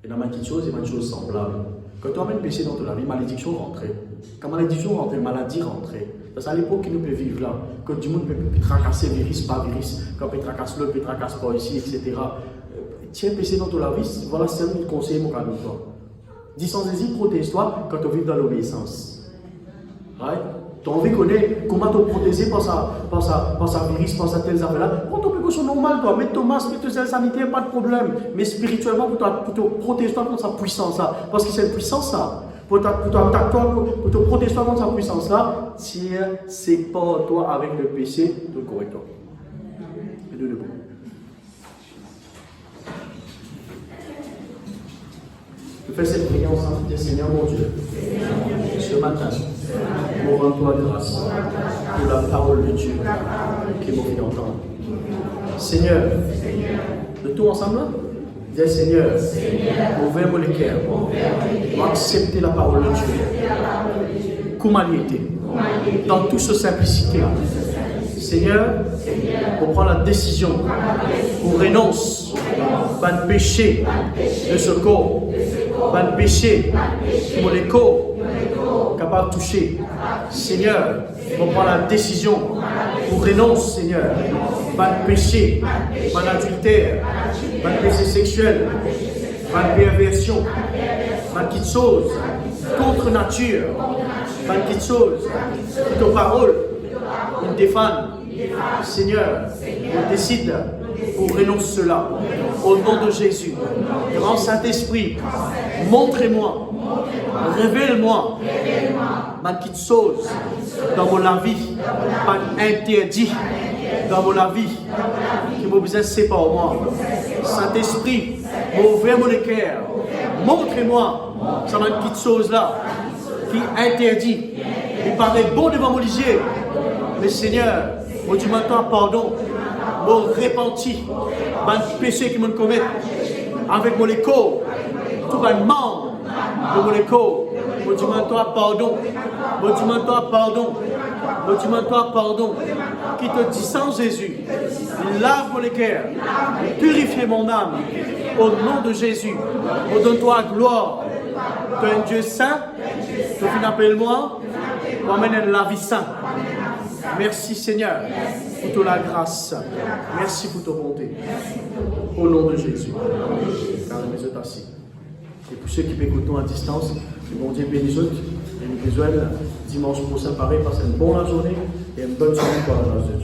[SPEAKER 2] et dans ma petite chose, il y a une chose semblable. Quand tu amènes péché dans ta vie, malédiction rentrait. Quand malédiction rentrait, maladie rentrait. C'est à l'époque qui nous peut vivre là. Quand du monde peut tracasser virus par virus, quand peut tracasser l'autre, peut tracasser pas ici, etc. Tiens péché dans ta vie, voilà c'est un conseil mon cadeau. Dis sans hésiter, protège-toi quand tu vis dans l'obéissance. Right? Tu as envie de connaître comment te protéger par sa virus, par sa telle affaire-là. Prends ton précaution normale, toi. Mets ton masque, mets ton gel sanitaire, pas de problème. Mais spirituellement, pour te protéger contre sa puissance là. Parce que c'est une puissance là. Pour te protéger contre sa puissance là, tiens, c'est pas toi avec le péché, de correcteur. Et de debout. Je fais cette prière ensemble, dis Seigneur mon Dieu, ce matin, nous rends-toi grâce pour la parole de Dieu qui m'a fait entendre. Seigneur, de tout ensemble, dis Seigneur, ouvre-moi le cœur pour accepter la parole de Dieu. Comme elle était, dans toute sa simplicité. Seigneur, pour prendre la décision, pour renoncer à le péché de ce corps, à le péché pour les corps capable de toucher. Seigneur, pour prendre la décision, pour renoncer, Seigneur, à le péché, à l'adultère, à le péché sexuel, à la perversion, à toute chose contre nature, à toute chose, toute parole, une défend. Seigneur, on décide pour renoncer cela. Au nom de Jésus, grand Saint-Esprit, montrez-moi, révèle-moi, ma petite chose dans mon vie, pas interdit dans mon vie, qui me besoin séparer moi. Saint-Esprit, ouvrez mon cœur, montrez-moi, ça ma petite chose là, qui interdit. Il paraît bon devant mon Dieu, mais Seigneur, moi tu m'entends pardon, moi repenti, mon péché qui me commet, avec mon écho, tout le membre de mon écho, moi tu m'entends pardon, moi tu m'entends pardon, moi tu m'entends pardon, qui te dit sans Jésus, lave mon cœur, purifie mon âme, au nom de Jésus, donne-toi gloire, tu es un Dieu saint, tu appelle-moi, pour amener la vie sainte. Merci Seigneur pour toute la grâce. Merci pour ta bonté. Au nom de Jésus. Car nous sommes assis. Et pour ceux qui m'écoutent à distance, que mon Dieu bénisse eux. Et nous besoin dimanche prochain pareil, passer une bonne journée et une bonne soirée pour la grâce de Dieu.